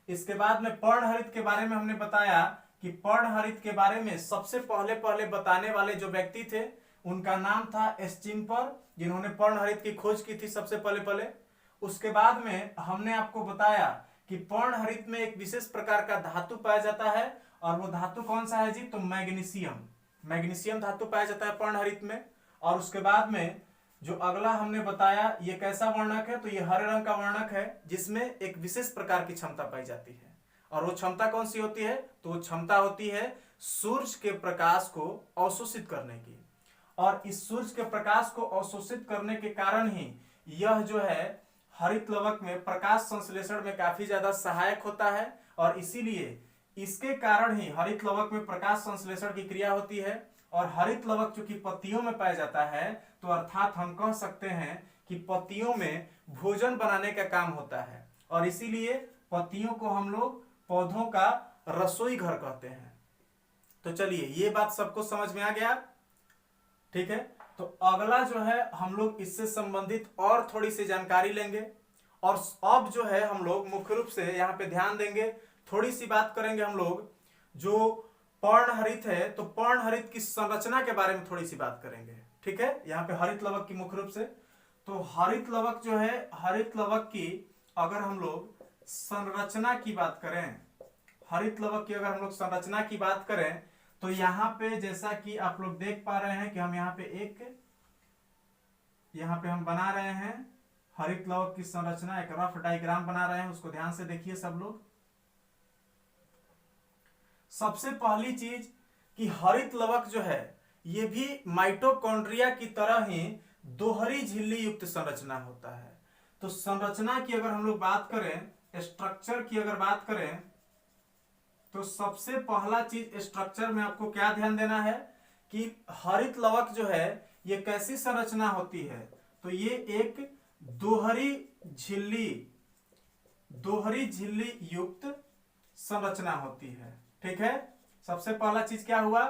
इसके बाद में पर्णहरित के बारे में हमने बताया कि पर्णहरित के बारे में सबसे पहले बताने वाले जो व्यक्ति थे उनका नाम था एस्चिम्पर, जिन्होंने पर्णहरित की खोज की थी सबसे पहले। उसके बाद में हमने आपको बताया कि पर्णहरित में एक विशेष प्रकार का धातु पाया जाता है, और वो धातु कौन सा है जी, तो मैग्नीशियम धातु पाया जाता है पर्णहरित में। और उसके बाद में जो अगला हमने बताया ये कैसा वर्णक है, तो ये हरे रंग का वर्णक है, जिसमें एक विशेष प्रकार की क्षमता पाई जाती है। और वो क्षमता कौन सी होती है, तो वो क्षमता होती है सूर्य के प्रकाश को अवशोषित करने की। और इस सूर्य के प्रकाश को अवशोषित करने के कारण ही यह जो है हरित लवक में प्रकाश संश्लेषण में काफी ज्यादा सहायक होता है, और इसीलिए इसके कारण ही हरित लवक में प्रकाश संश्लेषण की क्रिया होती है। और हरित लवक चूंकि पत्तियों में पाया जाता है, तो अर्थात हम कह सकते हैं कि पत्तियों में भोजन बनाने का काम होता है, और इसीलिए पत्तियों को हम लोग पौधों का रसोई घर कहते हैं। तो चलिए, ये बात सबको समझ में आ गया। ठीक है, तो अगला जो है हम लोग इससे संबंधित और थोड़ी सी जानकारी लेंगे, और अब जो है हम लोग मुख्य रूप से यहाँ पे ध्यान देंगे, थोड़ी सी बात करेंगे हम लोग जो पर्णहरित है, तो पर्णहरित की संरचना के बारे में थोड़ी सी बात करेंगे। ठीक है, यहाँ पे हरित लवक की मुख्य रूप से, तो हरित लवक जो है, हरित लवक की अगर हम लोग संरचना की बात करें, हरित लवक की अगर हम लोग संरचना की बात करें, तो यहाँ पे जैसा कि आप लोग देख पा रहे हैं कि हम यहाँ पे हम बना रहे हैं हरित लवक की संरचना, एक रफ डायग्राम बना रहे हैं, उसको ध्यान से देखिए सब लोग। सबसे पहली चीज कि हरित लवक जो है ये भी माइटोकॉन्ड्रिया की तरह ही दोहरी झिल्ली युक्त संरचना होता है। तो संरचना की अगर हम लोग बात करें, स्ट्रक्चर की अगर बात करें, तो सबसे पहला चीज स्ट्रक्चर में आपको क्या ध्यान देना है कि हरित लवक जो है ये कैसी संरचना होती है, तो ये एक दोहरी झिल्ली युक्त संरचना होती है। ठीक है, सबसे पहला चीज क्या हुआ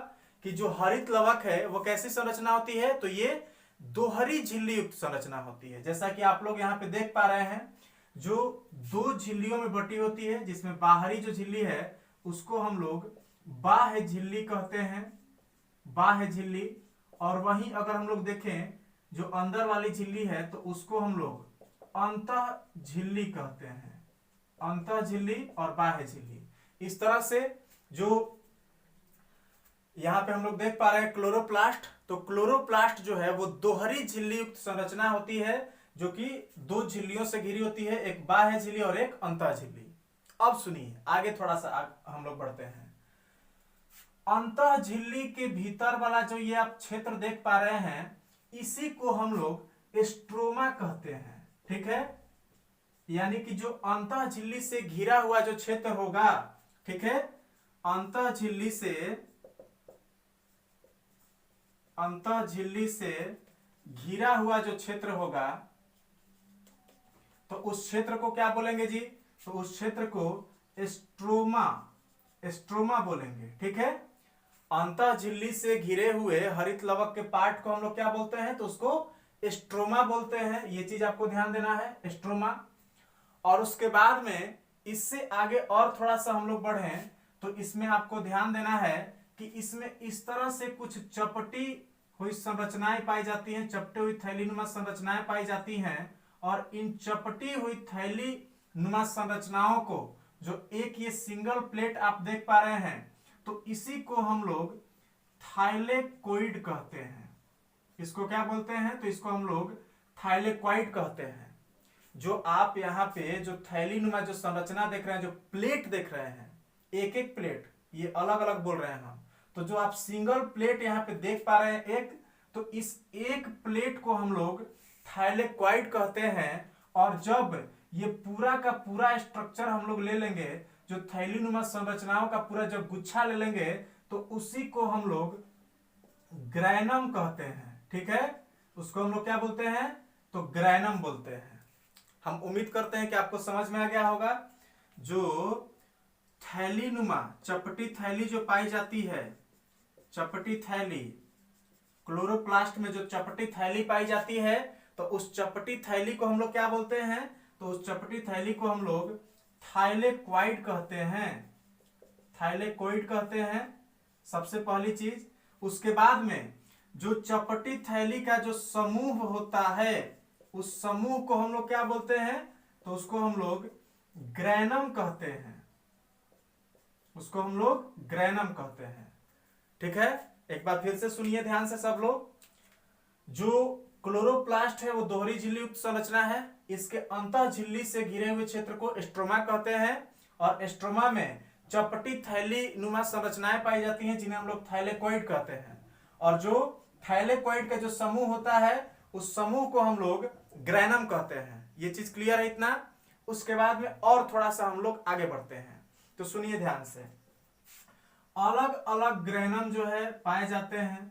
कि जो हरित लवक है वो कैसी संरचना होती है, तो ये दोहरी झिल्ली युक्त संरचना होती है। जैसा कि आप लोग यहाँ पे देख पा रहे हैं, जो दो झिल्लियों में बटी होती है, जिसमें बाहरी जो झिल्ली है उसको हम लोग बाह्य झिल्ली कहते हैं, बाह्य झिल्ली। और वहीं अगर हम लोग देखें जो अंदर वाली झिल्ली है, तो उसको हम लोग अंतः झिल्ली कहते हैं, अंतः झिल्ली और बाह्य झिल्ली। इस तरह से जो यहां पे हम लोग देख पा रहे हैं क्लोरोप्लास्ट, तो क्लोरोप्लास्ट जो है वो दोहरी झिल्ली युक्त संरचना होती है, जो कि दो झिल्लियों से घिरी होती है, एक बाह्य झिल्ली और एक अंतः झिल्ली। अब सुनिए, आगे थोड़ा सा हम लोग बढ़ते हैं। अंतः झिल्ली के भीतर वाला जो ये आप क्षेत्र देख पा रहे हैं, इसी को हम लोग स्ट्रोमा कहते हैं। ठीक है, यानी कि जो अंतः झिल्ली से घिरा हुआ जो क्षेत्र होगा, ठीक है, अंतः झिल्ली से घिरा हुआ जो क्षेत्र होगा तो उस क्षेत्र को क्या बोलेंगे जी? तो उस क्षेत्र को स्ट्रोमा बोलेंगे। ठीक है, अंतः झिल्ली से घिरे हुए हरित लवक के पार्ट को हम लोग क्या बोलते हैं? तो उसको स्ट्रोमा बोलते हैं। ये चीज आपको ध्यान देना है, स्ट्रोमा। और उसके बाद में इससे आगे और थोड़ा सा हम लोग बढ़े तो इसमें आपको ध्यान देना है कि इसमें इस तरह से कुछ चपटी हुई संरचनाएं पाई जाती हैं, चपटे हुई थैली नुमा संरचनाएं पाई जाती हैं। और इन चपटी हुई थैली नुमा संरचनाओं को जो एक ये सिंगल प्लेट आप देख पा रहे हैं, तो इसी को हम लोग थाइलेकोइड कहते हैं। इसको क्या बोलते हैं? तो इसको हम लोग थाइलेकोइड कहते हैं। जो आप यहाँ पे जो थैली नुमा जो संरचना देख रहे हैं, जो प्लेट देख रहे हैं, एक एक प्लेट, ये अलग अलग बोल रहे हैं हम, तो जो आप सिंगल प्लेट यहाँ पे देख पा रहे हैं एक, तो इस एक प्लेट को हम लोग थाइलेकोइड कहते हैं। और जब ये पूरा का पूरा स्ट्रक्चर हम लोग ले लेंगे, जो थैली नुमा संरचनाओं का पूरा जब गुच्छा ले लेंगे, तो उसी को हम लोग ग्रैनम कहते हैं। ठीक है, उसको हम लोग क्या बोलते हैं? तो ग्रैनम बोलते हैं। हम उम्मीद करते हैं कि आपको समझ में आ गया होगा। जो थैली नुमा चपटी थैली जो पाई जाती है, चपटी थैली, क्लोरोप्लास्ट में जो चपटी थैली पाई जाती है, तो उस चपटी थैली को हम लोग क्या बोलते हैं? तो उस चपटी थैली को हम लोग थाइलेकोइड कहते हैं। थाइलेकोइड कहते हैं, सबसे पहली चीज। उसके बाद में जो चपटी थैली का जो समूह होता है, उस समूह को हम लोग क्या बोलते हैं? तो उसको हम लोग ग्रैनम कहते हैं। उसको हम लोग ग्रैनम कहते हैं। ठीक है, एक बार फिर से सुनिए ध्यान से सब लोग। जो क्लोरोप्लास्ट है वो दोहरी झिल्ली युक्त संरचना है। इसके अंतः झिल्ली से घिरे हुए क्षेत्र को स्ट्रोमा कहते हैं। और स्ट्रोमा में चपटी थैली नुमा संरचनाएं पाई जाती हैं, जिन्हें हम लोग थाइलेकोइड कहते हैं। और जो थाइलेकोइड का जो समूह होता है, उस समूह को हम लोग ग्रैनम कहते हैं। ये चीज क्लियर है इतना? उसके बाद में और थोड़ा सा हम लोग आगे बढ़ते हैं, तो सुनिए ध्यान से। अलग अलग ग्रैनम जो है पाए जाते हैं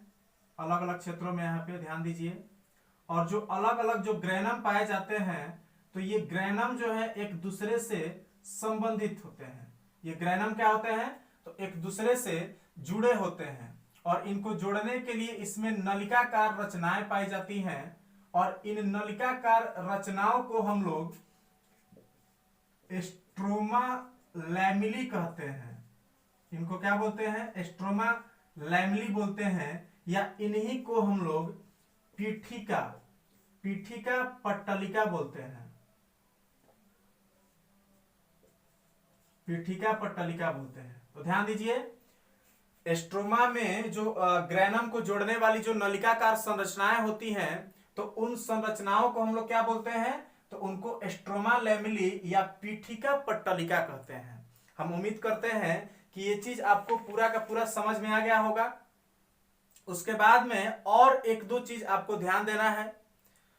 अलग अलग क्षेत्रों में, यहाँ पे ध्यान दीजिए। और जो अलग अलग जो ग्रैनम पाए जाते हैं, तो ये ग्रैनम जो है एक दूसरे से संबंधित होते हैं। ये ग्रैनम क्या होते हैं? तो एक दूसरे से जुड़े होते हैं। और इनको जोड़ने के लिए इसमें नलिकाकार रचनाएं पाई जाती हैं। और इन नलिकाकार रचनाओं को हम लोग स्ट्रोमा लैमिली कहते हैं। इनको क्या बोलते हैं? स्ट्रोमा लैमिली बोलते हैं। या इन्हीं को हम लोग पीठिका पट्टलिका बोलते हैं। पीठिका पट्टलिका बोलते हैं। तो ध्यान दीजिए, स्ट्रोमा में जो ग्रैनम को जोड़ने वाली जो नलिकाकार संरचनाएं होती हैं, तो उन संरचनाओं को हम लोग क्या बोलते हैं? तो उनको स्ट्रोमा लैमिली या पीठिका पट्टलिका कहते हैं। हम उम्मीद करते हैं कि ये चीज आपको पूरा का पूरा समझ में आ गया होगा। उसके बाद में और एक दो चीज आपको ध्यान देना है,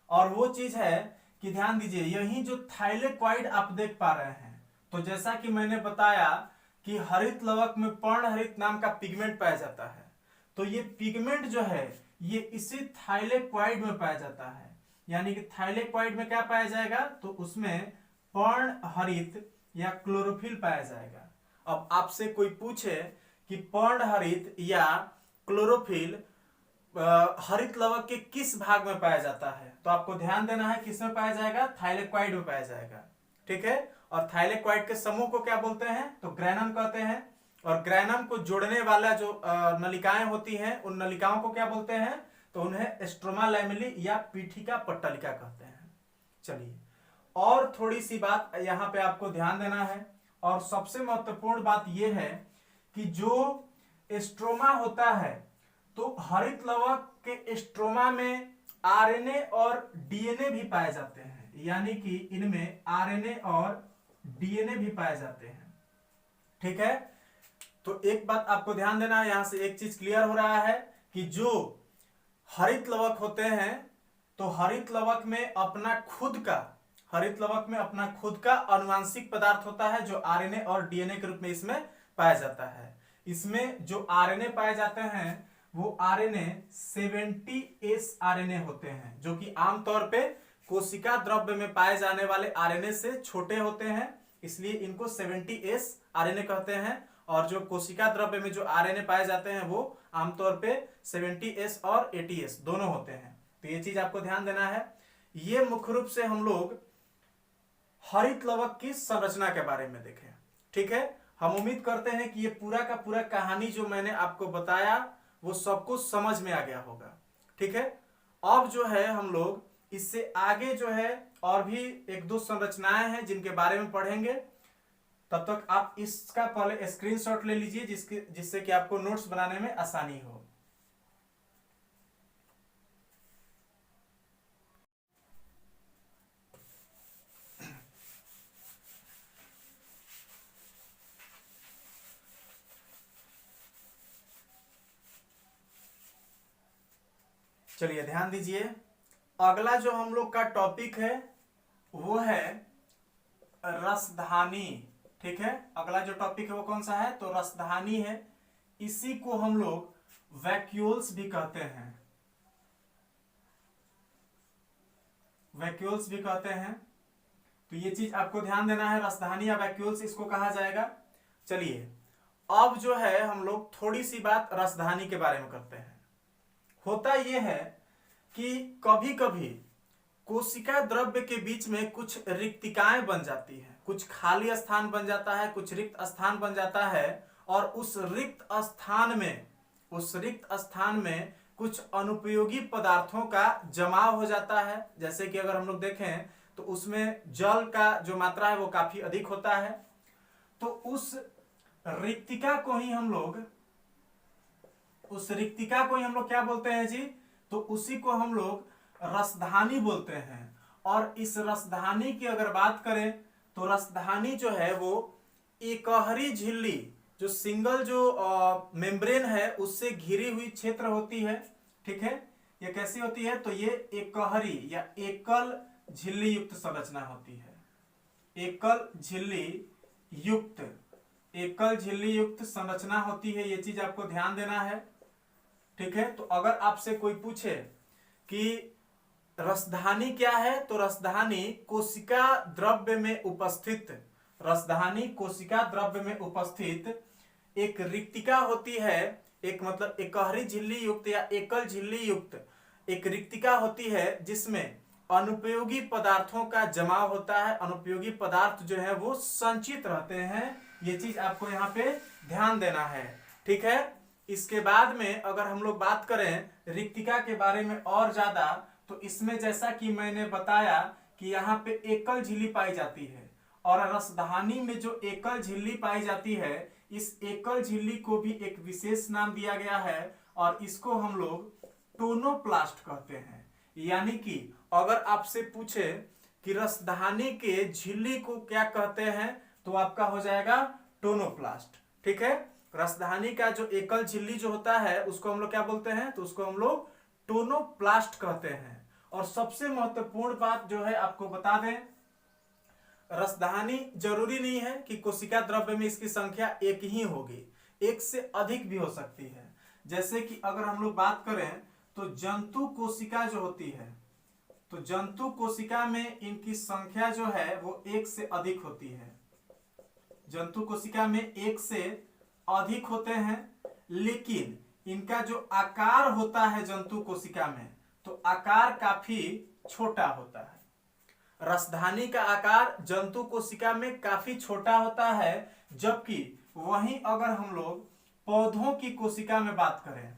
और वो चीज है कि ध्यान दीजिए, यही जो थाइलेकोइड आप देख पा रहे हैं, तो जैसा कि मैंने बताया कि हरित लवक में पर्णहरित नाम का पिगमेंट पाया जाता है। तो ये पिगमेंट जो है ये इसी थाइलेकोइड में पाया जाता है। यानी कि थाइलेकोइड में क्या पाया जाएगा? तो उसमें पर्णहरित या क्लोरोफिल पाया जाएगा। अब आपसे कोई पूछे कि पर्णहरित या क्लोरोफिल हरित लवक के किस भाग में पाया जाता है, तो आपको ध्यान देना है किसमें पाया जाएगा? थाइलेकोइड में पाया जाएगा। ठीक है, और थाइलेकोइड के समूह को क्या बोलते हैं? तो ग्रैनम कहते हैं। और ग्रैनम को जोड़ने वाला जो नलिकाएं होती हैं, उन नलिकाओं को क्या बोलते हैं? तो उन्हें स्ट्रोमा लैमिली या पीठिका पट्टलिका कहते हैं। चलिए, और थोड़ी सी बात यहाँ पे आपको ध्यान देना है, और सबसे महत्वपूर्ण बात यह है कि जो स्ट्रोमा होता है, तो हरित लवक के स्ट्रोमा में आरएनए और डीएनए भी पाए जाते हैं। यानी कि इनमें आरएनए और डीएनए भी पाए जाते हैं। ठीक है, तो एक बात आपको ध्यान देना है, यहां से एक चीज क्लियर हो रहा है कि जो हरित लवक होते हैं, तो हरित लवक में अपना खुद का अनुवांशिक पदार्थ होता है, जो आरएनए और डीएनए के रूप में इसमें पाया जाता है। इसमें जो आरएनए पाए जाते हैं वो आरएनए 70S आरएनए होते हैं, जो कि आमतौर पे कोशिका द्रव्य में पाए जाने वाले आरएनए से छोटे होते हैं, इसलिए इनको 70S आरएनए कहते हैं। और जो कोशिका द्रव्य में जो आरएनए पाए जाते हैं वो आमतौर पे 70S और 80S दोनों होते हैं। तो ये चीज आपको ध्यान देना है। ये मुख्य रूप से हम लोग हरित लवक की संरचना के बारे में देखें। ठीक है, हम उम्मीद करते हैं कि ये पूरा का पूरा कहानी जो मैंने आपको बताया वो सब कुछ समझ में आ गया होगा। ठीक है, अब जो है हम लोग इससे आगे जो है और भी एक दो संरचनाएं हैं जिनके बारे में पढ़ेंगे। तब तक आप इसका पहले स्क्रीनशॉट ले लीजिए जिससे कि आपको नोट्स बनाने में आसानी हो। चलिए ध्यान दीजिए, अगला जो हम लोग का टॉपिक है वो है रसधानी। ठीक है, अगला जो टॉपिक है वो कौन सा है, तो रसधानी है। इसी को हम लोग वैक्यूल्स भी कहते हैं, वैक्यूल्स भी कहते हैं। तो ये चीज आपको ध्यान देना है, रसधानी या वैक्यूल्स इसको कहा जाएगा। चलिए अब जो है हम लोग थोड़ी सी बात रसधानी के बारे में करते हैं। होता यह है कि कभी कभी कोशिका द्रव्य के बीच में कुछ रिक्तिकाएं बन जाती हैं, कुछ खाली स्थान बन जाता है, कुछ रिक्त स्थान बन जाता है, और उस रिक्त स्थान में कुछ अनुपयोगी पदार्थों का जमाव हो जाता है। जैसे कि अगर हम लोग देखें तो उसमें जल का जो मात्रा है वो काफी अधिक होता है। तो उस रिक्तिका को ही हम लोग क्या बोलते हैं जी, तो उसी को हम लोग रसधानी बोलते हैं। और इस रसधानी की अगर बात करें तो रसधानी जो है वो एकहरी झिल्ली, जो सिंगल जो मेम्ब्रेन है उससे घिरी हुई क्षेत्र होती है। ठीक है, ये कैसी होती है, तो ये एकहरी या एकल झिल्ली युक्त संरचना होती है। एकल झिल्ली युक्त संरचना होती है, ये चीज आपको ध्यान देना है। ठीक है, तो अगर आपसे कोई पूछे कि रसधानी क्या है, तो रसधानी कोशिका द्रव्य में उपस्थित एक रिक्तिका होती है। एक मतलब एकहरी झिल्ली युक्त या एकल झिल्ली युक्त एक रिक्तिका होती है जिसमें अनुपयोगी पदार्थों का जमाव होता है। अनुपयोगी पदार्थ जो है वो संचित रहते हैं, ये चीज आपको यहाँ पे ध्यान देना है। ठीक है, इसके बाद में अगर हम लोग बात करें रिक्तिका के बारे में और ज्यादा, तो इसमें जैसा कि मैंने बताया कि यहाँ पे एकल झिल्ली पाई जाती है, और रसधानी में जो एकल झिल्ली पाई जाती है, इस एकल झिल्ली को भी एक विशेष नाम दिया गया है और इसको हम लोग टोनोप्लास्ट कहते हैं। यानी कि अगर आपसे पूछे कि रसधानी के झिल्ली को क्या कहते हैं, तो आपका हो जाएगा टोनोप्लास्ट। ठीक है, रसधानी का जो एकल झिल्ली जो होता है उसको हम लोग क्या बोलते हैं, तो उसको हम लोग टोनोप्लास्ट कहते हैं। और सबसे महत्वपूर्ण बात जो है आपको बता दें, रसधानी जरूरी नहीं है कि कोशिका द्रव्य में इसकी संख्या एक ही होगी, एक से अधिक भी हो सकती है। जैसे कि अगर हम लोग बात करें तो जंतु कोशिका जो होती है, तो जंतु कोशिका में इनकी संख्या जो है वो एक से अधिक होती है। जंतु कोशिका में एक से अधिक होते हैं, लेकिन इनका जो आकार होता है जंतु कोशिका में, तो आकार काफी छोटा होता है। रसधानी का आकार जंतु कोशिका में काफी छोटा होता है, जबकि वहीं अगर हम लोग पौधों की कोशिका में बात करें,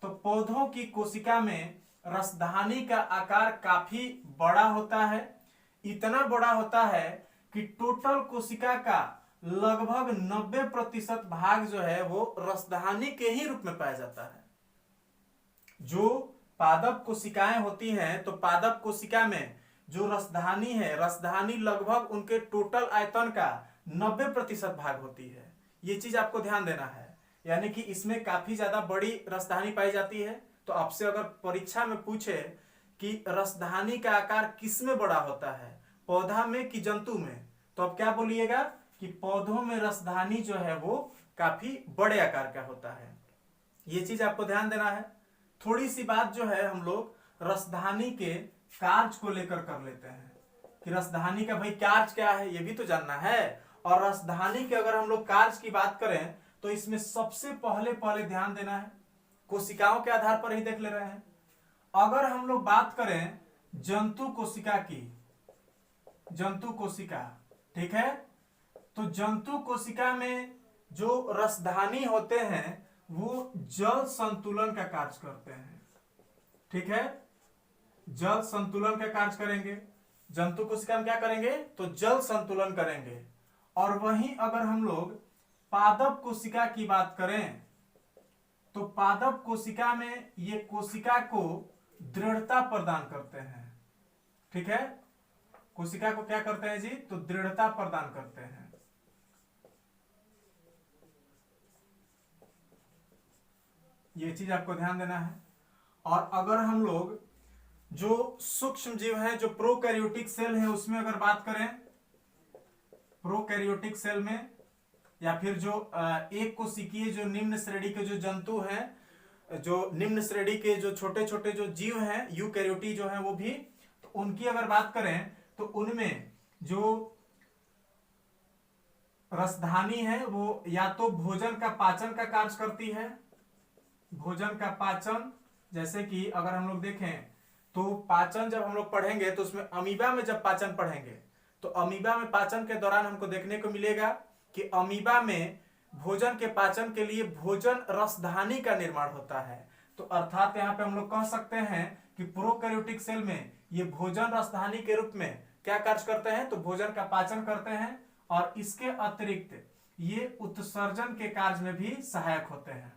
तो पौधों की कोशिका में रसधानी का आकार काफी बड़ा होता है। इतना बड़ा होता है कि टोटल कोशिका का लगभग 90% भाग जो है वो रसधानी के ही रूप में पाया जाता है। जो पादप कोशिकाएं होती हैं, तो पादप कोशिका में जो रसधानी है, रसधानी लगभग उनके टोटल आयतन का 90% भाग होती है। ये चीज आपको ध्यान देना है, यानी कि इसमें काफी ज्यादा बड़ी रसधानी पाई जाती है। तो आपसे अगर परीक्षा में पूछे कि रसधानी का आकार किस में बड़ा होता है, पौधा में कि जंतु में, तो आप क्या बोलिएगा कि पौधों में रसधानी जो है वो काफी बड़े आकार का होता है। ये चीज आपको ध्यान देना है। थोड़ी सी बात जो है हम लोग रसधानी के कार्य को लेकर कर लेते हैं कि रसधानी का भाई कार्य क्या है, ये भी तो जानना है। और रसधानी के अगर हम लोग कार्य की बात करें तो इसमें सबसे पहले ध्यान देना है, कोशिकाओं के आधार पर ही देख ले रहे हैं। अगर हम लोग बात करें जंतु कोशिका की, जंतु कोशिका, ठीक है, तो जंतु कोशिका में जो रसधानी होते हैं वो जल संतुलन का कार्य करते हैं, ठीक है, जल संतुलन का कार्य करेंगे। जंतु कोशिका में क्या करेंगे तो जल संतुलन करेंगे। और वहीं अगर हम लोग पादप कोशिका की बात करें तो पादप कोशिका में ये कोशिका को दृढ़ता प्रदान करते हैं, ठीक है, कोशिका को क्या करते हैं जी तो दृढ़ता प्रदान करते हैं। ये चीज आपको ध्यान देना है। और अगर हम लोग जो सूक्ष्म जीव है, जो प्रोकैरियोटिक सेल है, उसमें अगर बात करें, प्रोकैरियोटिक सेल में या फिर जो एक कोशिकीय जो निम्न श्रेणी के जो जंतु हैं, जो निम्न श्रेणी के जो छोटे छोटे जो जीव हैं, यूकैरियोटी जो है वो भी, तो उनकी अगर बात करें तो उनमें जो रसधानी है वो या तो भोजन का पाचन का कार्य करती है, भोजन का पाचन, जैसे कि अगर हम लोग देखें तो पाचन जब हम लोग पढ़ेंगे तो उसमें अमीबा में जब पाचन पढ़ेंगे तो अमीबा में पाचन के दौरान हमको देखने को मिलेगा कि अमीबा में भोजन के पाचन के लिए भोजन रसधानी का निर्माण होता है। तो अर्थात यहाँ पे हम लोग कह सकते हैं कि प्रोकैरियोटिक सेल में ये भोजन रसधानी के रूप में क्या कार्य करते हैं तो भोजन का पाचन करते हैं। और इसके अतिरिक्त ये उत्सर्जन के कार्य में भी सहायक होते हैं,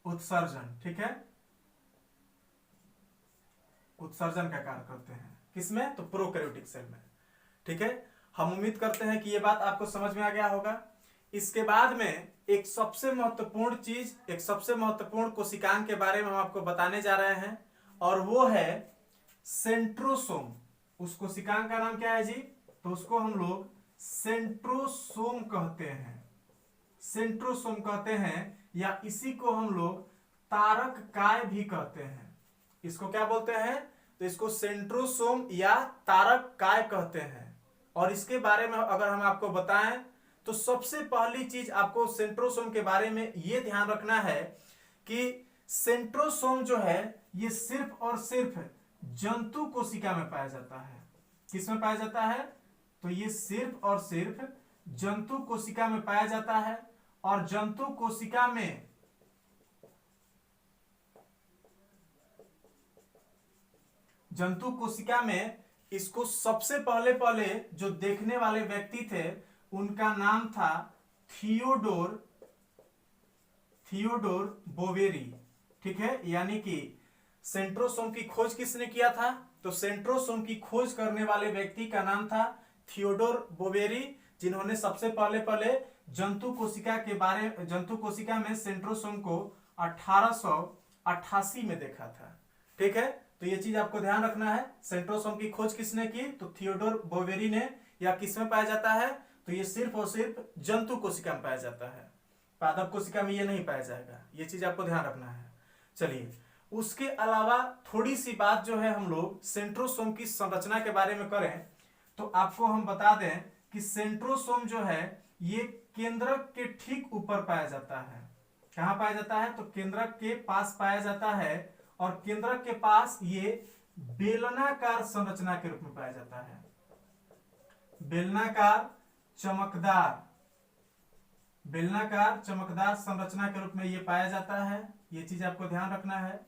उत्सर्जन, ठीक है, उत्सर्जन का कार्य करते हैं किसमें तो प्रोकैरियोटिक सेल में, ठीक है। हम उम्मीद करते हैं कि ये बात आपको समझ में आ गया होगा। इसके बाद में एक सबसे महत्वपूर्ण चीज, एक सबसे महत्वपूर्ण कोशिकांग के बारे में हम आपको बताने जा रहे हैं और वो है सेंट्रोसोम। उस कोशिकांग का नाम क्या है जी तो उसको हम लोग सेंट्रोसोम कहते हैं, सेंट्रोसोम कहते हैं, या इसी को हम लोग तारक काय भी कहते हैं। इसको क्या बोलते हैं तो इसको सेंट्रोसोम या तारक काय कहते हैं। और इसके बारे में अगर हम आपको बताएं तो सबसे पहली चीज आपको सेंट्रोसोम के बारे में यह ध्यान रखना है कि सेंट्रोसोम जो है ये सिर्फ और सिर्फ जंतु कोशिका में पाया जाता है। किसमें पाया जाता है तो ये सिर्फ और सिर्फ जंतु कोशिका में पाया जाता है। और जंतु कोशिका में इसको सबसे पहले जो देखने वाले व्यक्ति थे उनका नाम था थियोडोर बोवेरी, ठीक है। यानी कि सेंट्रोसोम की खोज किसने किया था तो सेंट्रोसोम की खोज करने वाले व्यक्ति का नाम था थियोडोर बोवेरी, जिन्होंने सबसे पहले जंतु कोशिका में सेंट्रोसोम को 1888 में देखा था, ठीक है। तो ये चीज आपको ध्यान रखना है। सेंट्रोसोम की खोज किसने की तो थियोडोर बोवेरी ने। या किसमें पाया जाता है तो ये सिर्फ और सिर्फ जंतु कोशिका में पाया जाता है, पादप कोशिका में ये नहीं पाया जाएगा। ये चीज आपको ध्यान रखना है। चलिए, उसके अलावा थोड़ी सी बात जो है हम लोग सेंट्रोसोम की संरचना के बारे में करें तो आपको हम बता दें कि सेंट्रोसोम जो है ये केंद्रक के ठीक ऊपर पाया जाता है। कहां पाया जाता है तो केंद्रक के पास पाया जाता है। और केंद्रक के पास ये बेलनाकार संरचना के रूप में पाया जाता है, बेलनाकार चमकदार संरचना के रूप में ये पाया जाता है। ये चीज आपको ध्यान रखना है।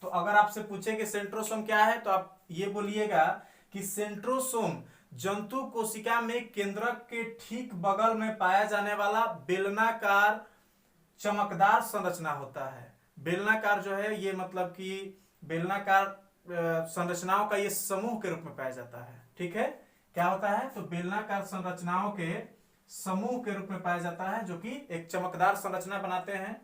तो अगर आपसे पूछे कि सेंट्रोसोम क्या है तो आप ये बोलिएगा कि सेंट्रोसोम जंतु कोशिका में केंद्रक के ठीक बगल में पाया जाने वाला बेलनाकार चमकदार संरचना होता है। बेलनाकार जो है ये मतलब कि बेलनाकार संरचनाओं का ये समूह के रूप में पाया जाता है, ठीक है। क्या होता है तो बेलनाकार संरचनाओं के समूह के रूप में पाया जाता है जो कि एक चमकदार संरचना बनाते हैं।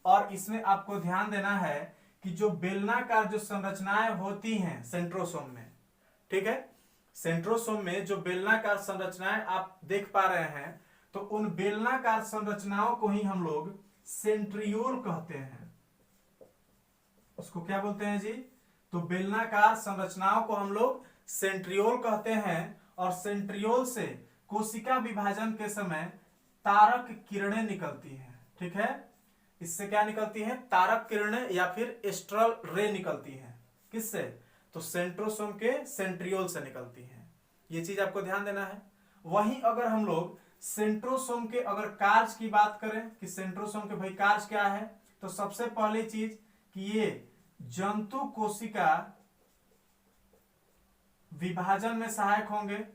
और इसमें आपको ध्यान देना है कि जो बेलनाकार जो संरचनाएं होती हैं सेंट्रोसोम में, ठीक है, सेंट्रोसोम में जो बेलनाकार संरचनाएं आप देख पा रहे हैं, तो उन बेलनाकार संरचनाओं को ही हम लोग सेंट्रियोल कहते हैं। उसको क्या बोलते हैं जी? तो बेलनाकार संरचनाओं को हम लोग सेंट्रियोल कहते हैं। और सेंट्रियोल से कोशिका विभाजन के समय तारक किरणें निकलती हैं। ठीक है, इससे क्या निकलती हैं? तारक किरणें या फिर एस्ट्रल रे निकलती हैं। किससे? तो सेंट्रोसोम के सेंट्रियोल से निकलती हैं। ये चीज आपको ध्यान देना है। वहीं अगर हम लोग सेंट्रोसोम के अगर कार्य की बात करें कि सेंट्रोसोम के भाई कार्य क्या है, तो सबसे पहली चीज कि ये जंतु कोशिका विभाजन में सहायक होंगे।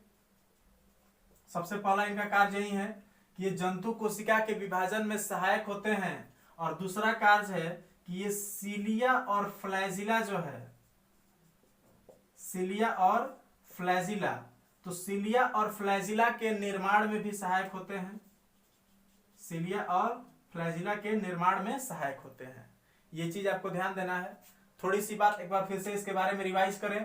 सबसे पहला इनका कार्य यही है कि ये जंतु कोशिका के विभाजन में सहायक होते हैं। और दूसरा कार्य है कि ये सीलिया और फ्लैजिला जो है, सीलिया और फ्लैजिला, तो सीलिया और फ्लैजिला के निर्माण में भी सहायक होते हैं। सीलिया और फ्लैजिला के निर्माण में सहायक होते हैं। ये चीज आपको ध्यान देना है। थोड़ी सी बात एक बार फिर से इसके बारे में रिवाइज करें।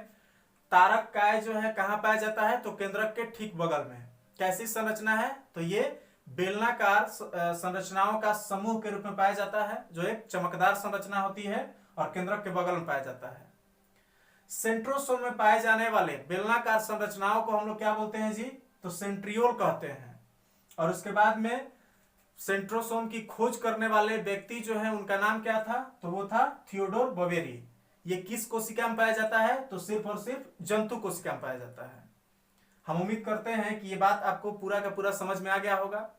तारक काय जो है कहां पाया जाता है? तो केंद्रक के ठीक बगल में। कैसी संरचना है? तो ये बेलनाकार संरचनाओं का समूह के रूप में पाया जाता है, जो एक चमकदार संरचना होती है और केंद्रक के बगल में पाया जाता है। सेंट्रोसोम में पाए जाने वाले बेलनाकार संरचनाओं को हम लोग क्या बोलते हैं जी? तो सेंट्रियोल कहते हैं। और उसके बाद में सेंट्रोसोम की खोज करने वाले व्यक्ति जो है, उनका नाम क्या था? तो वो था थियोडोर बवेरी। ये किस कोशिका में पाया जाता है? तो सिर्फ और सिर्फ जंतु कोशिका में पाया जाता है। हम उम्मीद करते हैं कि ये बात आपको पूरा का पूरा समझ में आ गया होगा।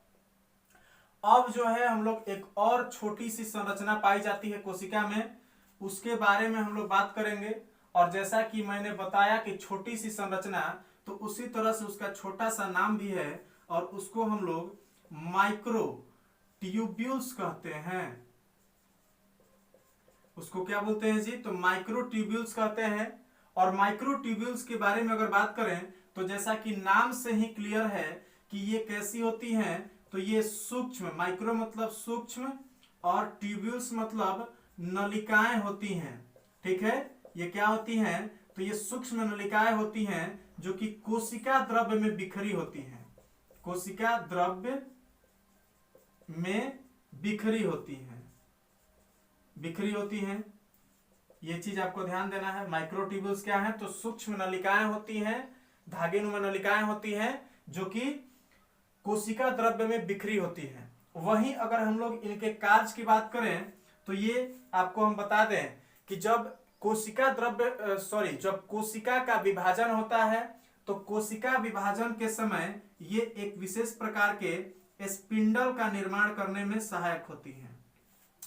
अब जो है हम लोग एक और छोटी सी संरचना पाई जाती है कोशिका में, उसके बारे में हम लोग बात करेंगे। और जैसा कि मैंने बताया कि छोटी सी संरचना, तो उसी तरह से उसका छोटा सा नाम भी है और उसको हम लोग माइक्रो ट्यूब्यूल्स कहते हैं। उसको क्या बोलते हैं जी? तो माइक्रो ट्यूब्यूल्स कहते हैं। और माइक्रो ट्यूब्यूल्स के बारे में अगर बात करें, तो जैसा कि नाम से ही क्लियर है कि ये कैसी होती हैं, तो ये सूक्ष्म, माइक्रो मतलब सूक्ष्म और ट्यूब्यूल्स मतलब नलिकाएं होती हैं। ठीक है, ये क्या होती हैं? तो ये सूक्ष्म नलिकाएं होती हैं जो कि कोशिका द्रव्य में बिखरी होती हैं। कोशिका द्रव्य में बिखरी होती हैं, बिखरी होती हैं। ये चीज आपको ध्यान देना है। माइक्रोट्यूब्यूल्स क्या है? तो सूक्ष्म नलिकाएं होती हैं, धागेनुमा नलिकाएं होती हैं जो कि कोशिका द्रव्य में बिखरी होती हैं। वहीं अगर हम लोग इनके कार्य की बात करें, तो ये आपको हम बता दें कि जब कोशिका द्रव्य जब कोशिका का विभाजन होता है, तो कोशिका विभाजन के समय ये एक विशेष प्रकार के स्पिंडल का निर्माण करने में सहायक होती हैं।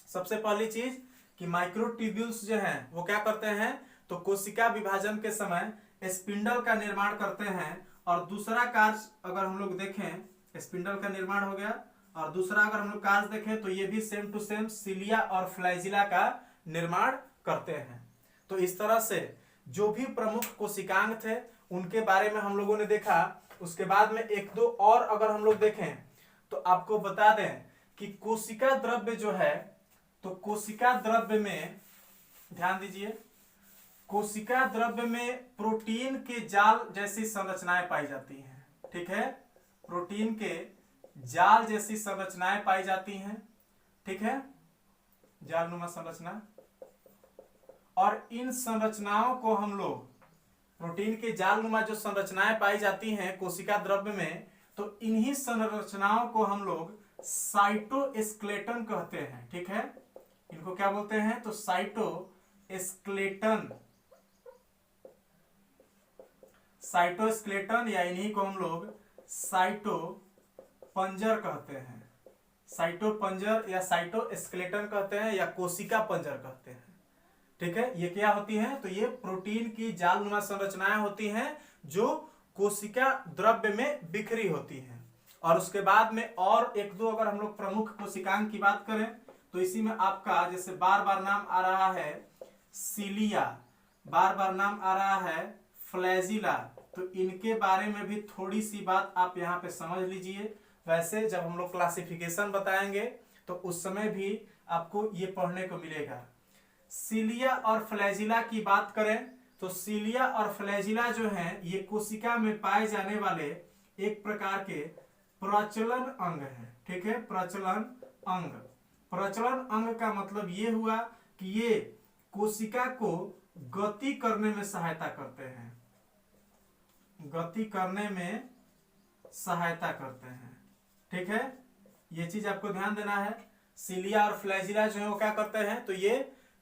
सबसे पहली चीज कि माइक्रोट्यूब्यूल्स जो हैं वो क्या करते हैं? तो कोशिका विभाजन के समय स्पिंडल का निर्माण करते हैं। और दूसरा कार्य अगर हम लोग देखें, स्पिंडल का निर्माण हो गया। और दूसरा अगर हम लोग कार्य देखें, तो ये भी सेम टू सेम सीलिया और फ्लैजिला का निर्माण करते हैं। तो इस तरह से जो भी प्रमुख कोशिकांग थे उनके बारे में हम लोगों ने देखा। उसके बाद में एक दो और अगर हम लोग देखें, तो आपको बता दें कि कोशिका द्रव्य जो है, तो कोशिका द्रव्य में ध्यान दीजिए, कोशिका द्रव्य में प्रोटीन के जाल जैसी संरचनाएं पाई जाती हैं। ठीक है, प्रोटीन के जाल जैसी संरचनाएं पाई जाती हैं। ठीक है, जालनुमा संरचना। और इन संरचनाओं को हम लोग, प्रोटीन के जालनुमा जो संरचनाएं पाई जाती हैं कोशिका द्रव्य में, तो इन्हीं संरचनाओं को हम लोग साइटोस्केलेटन कहते हैं। ठीक है, इनको क्या बोलते हैं? तो साइटोस्केलेटन, साइटोस्केलेटन या इन्हीं को हम लोग साइटोपंजर कहते हैं। साइटोपंजर या साइटोस्केलेटन कहते हैं या कोशिका पंजर कहते हैं। ठीक है, ये क्या होती हैं? तो ये प्रोटीन की जालनुमा संरचनाएं होती हैं जो कोशिका द्रव्य में बिखरी होती हैं। और उसके बाद में और एक दो अगर हम लोग प्रमुख कोशिकांग की बात करें, तो इसी में आपका जैसे बार बार नाम आ रहा है सीलिया, बार बार नाम आ रहा है फ्लैजिला, तो इनके बारे में भी थोड़ी सी बात आप यहाँ पे समझ लीजिए। वैसे जब हम लोग क्लासिफिकेशन बताएंगे तो उस समय भी आपको ये पढ़ने को मिलेगा। सीलिया और फ्लैजिला की बात करें तो सीलिया और फ्लैजिला जो हैं ये कोशिका में पाए जाने वाले एक प्रकार के प्रचलन अंग हैं। ठीक है, प्रचलन अंग। प्रचलन अंग का मतलब ये हुआ कि ये कोशिका को गति करने में सहायता करते हैं, गति करने में सहायता करते हैं। ठीक है, ये चीज आपको ध्यान देना है। सीलिया और फ्लैजिला जो है वो क्या करते हैं, तो ये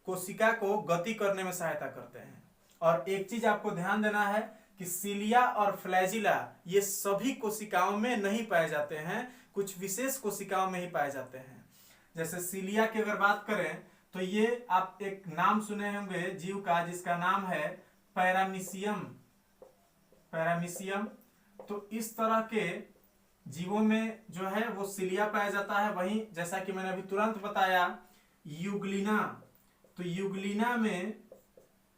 कोशिका को गति करने में सहायता करते हैं। और एक चीज आपको ध्यान देना है कि सीलिया और फ्लैजिला ये सभी कोशिकाओं में नहीं पाए जाते हैं, कुछ विशेष कोशिकाओं में ही पाए जाते हैं। जैसे सीलिया की अगर बात करें तो ये आप एक नाम सुने होंगे जीव का जिसका नाम है पैरामीशियम। पैरामीशियम, तो इस तरह के जीवों में जो है वो सीलिया पाया जाता है। वहीं जैसा कि मैंने अभी तुरंत बताया यूग्लिना, तो यूग्लिना में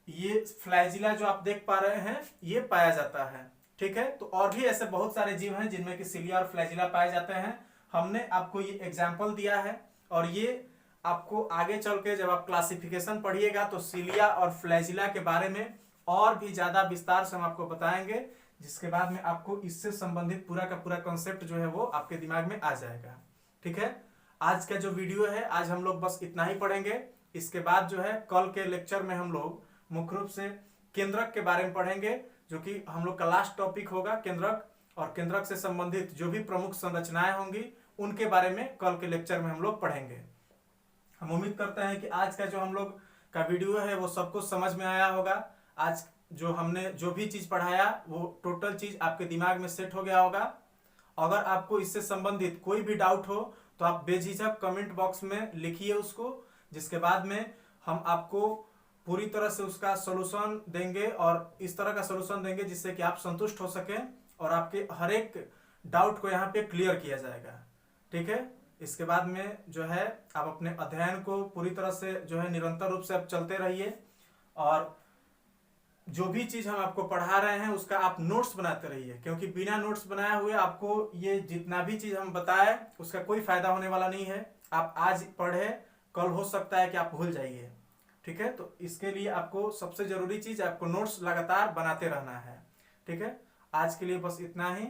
ये फ्लैजिला जो आप देख पा रहे हैं ये पाया जाता है। ठीक है, तो और भी ऐसे बहुत सारे जीव हैं जिनमें कि सीलिया और फ्लैजिला पाए जाते हैं। हमने आपको ये एग्जाम्पल दिया है और ये आपको आगे चल के जब आप क्लासिफिकेशन पढ़िएगा तो सीलिया और फ्लैजिला के बारे में और भी ज्यादा विस्तार से हम आपको बताएंगे, जिसके बाद में आपको इससे संबंधित पूरा का पूरा कॉन्सेप्ट जो है वो आपके दिमाग में आ जाएगा। ठीक है, आज का जो वीडियो है आज हम लोग बस इतना ही पढ़ेंगे। इसके बाद जो है कल के लेक्चर में हम लोग मुख्य रूप से केंद्रक के बारे में पढ़ेंगे, जो कि हम लोग का लास्ट टॉपिक होगा केंद्रक, और केंद्रक से संबंधित जो भी प्रमुख संरचनाएं होंगी उनके बारे में कल के लेक्चर में हम लोग पढ़ेंगे। हम उम्मीद करते हैं कि आज का जो हम लोग का वीडियो है वो सबको समझ में आया होगा। आज जो हमने जो भी चीज पढ़ाया वो टोटल चीज आपके दिमाग में सेट हो गया होगा। अगर आपको इससे संबंधित कोई भी डाउट हो तो आप बेझिझक कमेंट बॉक्स में लिखिए उसको, जिसके बाद में हम आपको पूरी तरह से उसका सलूशन देंगे और इस तरह का सलूशन देंगे जिससे कि आप संतुष्ट हो सकें और आपके हर एक डाउट को यहाँ पे क्लियर किया जाएगा। ठीक है, इसके बाद में जो है आप अपने अध्ययन को पूरी तरह से जो है निरंतर रूप से आप चलते रहिए और जो भी चीज हम आपको पढ़ा रहे हैं उसका आप नोट्स बनाते रहिए, क्योंकि बिना नोट्स बनाए हुए आपको ये जितना भी चीज हम बताए उसका कोई फायदा होने वाला नहीं है। आप आज पढ़े कल हो सकता है कि आप भूल जाइए। ठीक है, तो इसके लिए आपको सबसे जरूरी चीज आपको नोट्स लगातार बनाते रहना है। ठीक है, आज के लिए बस इतना ही।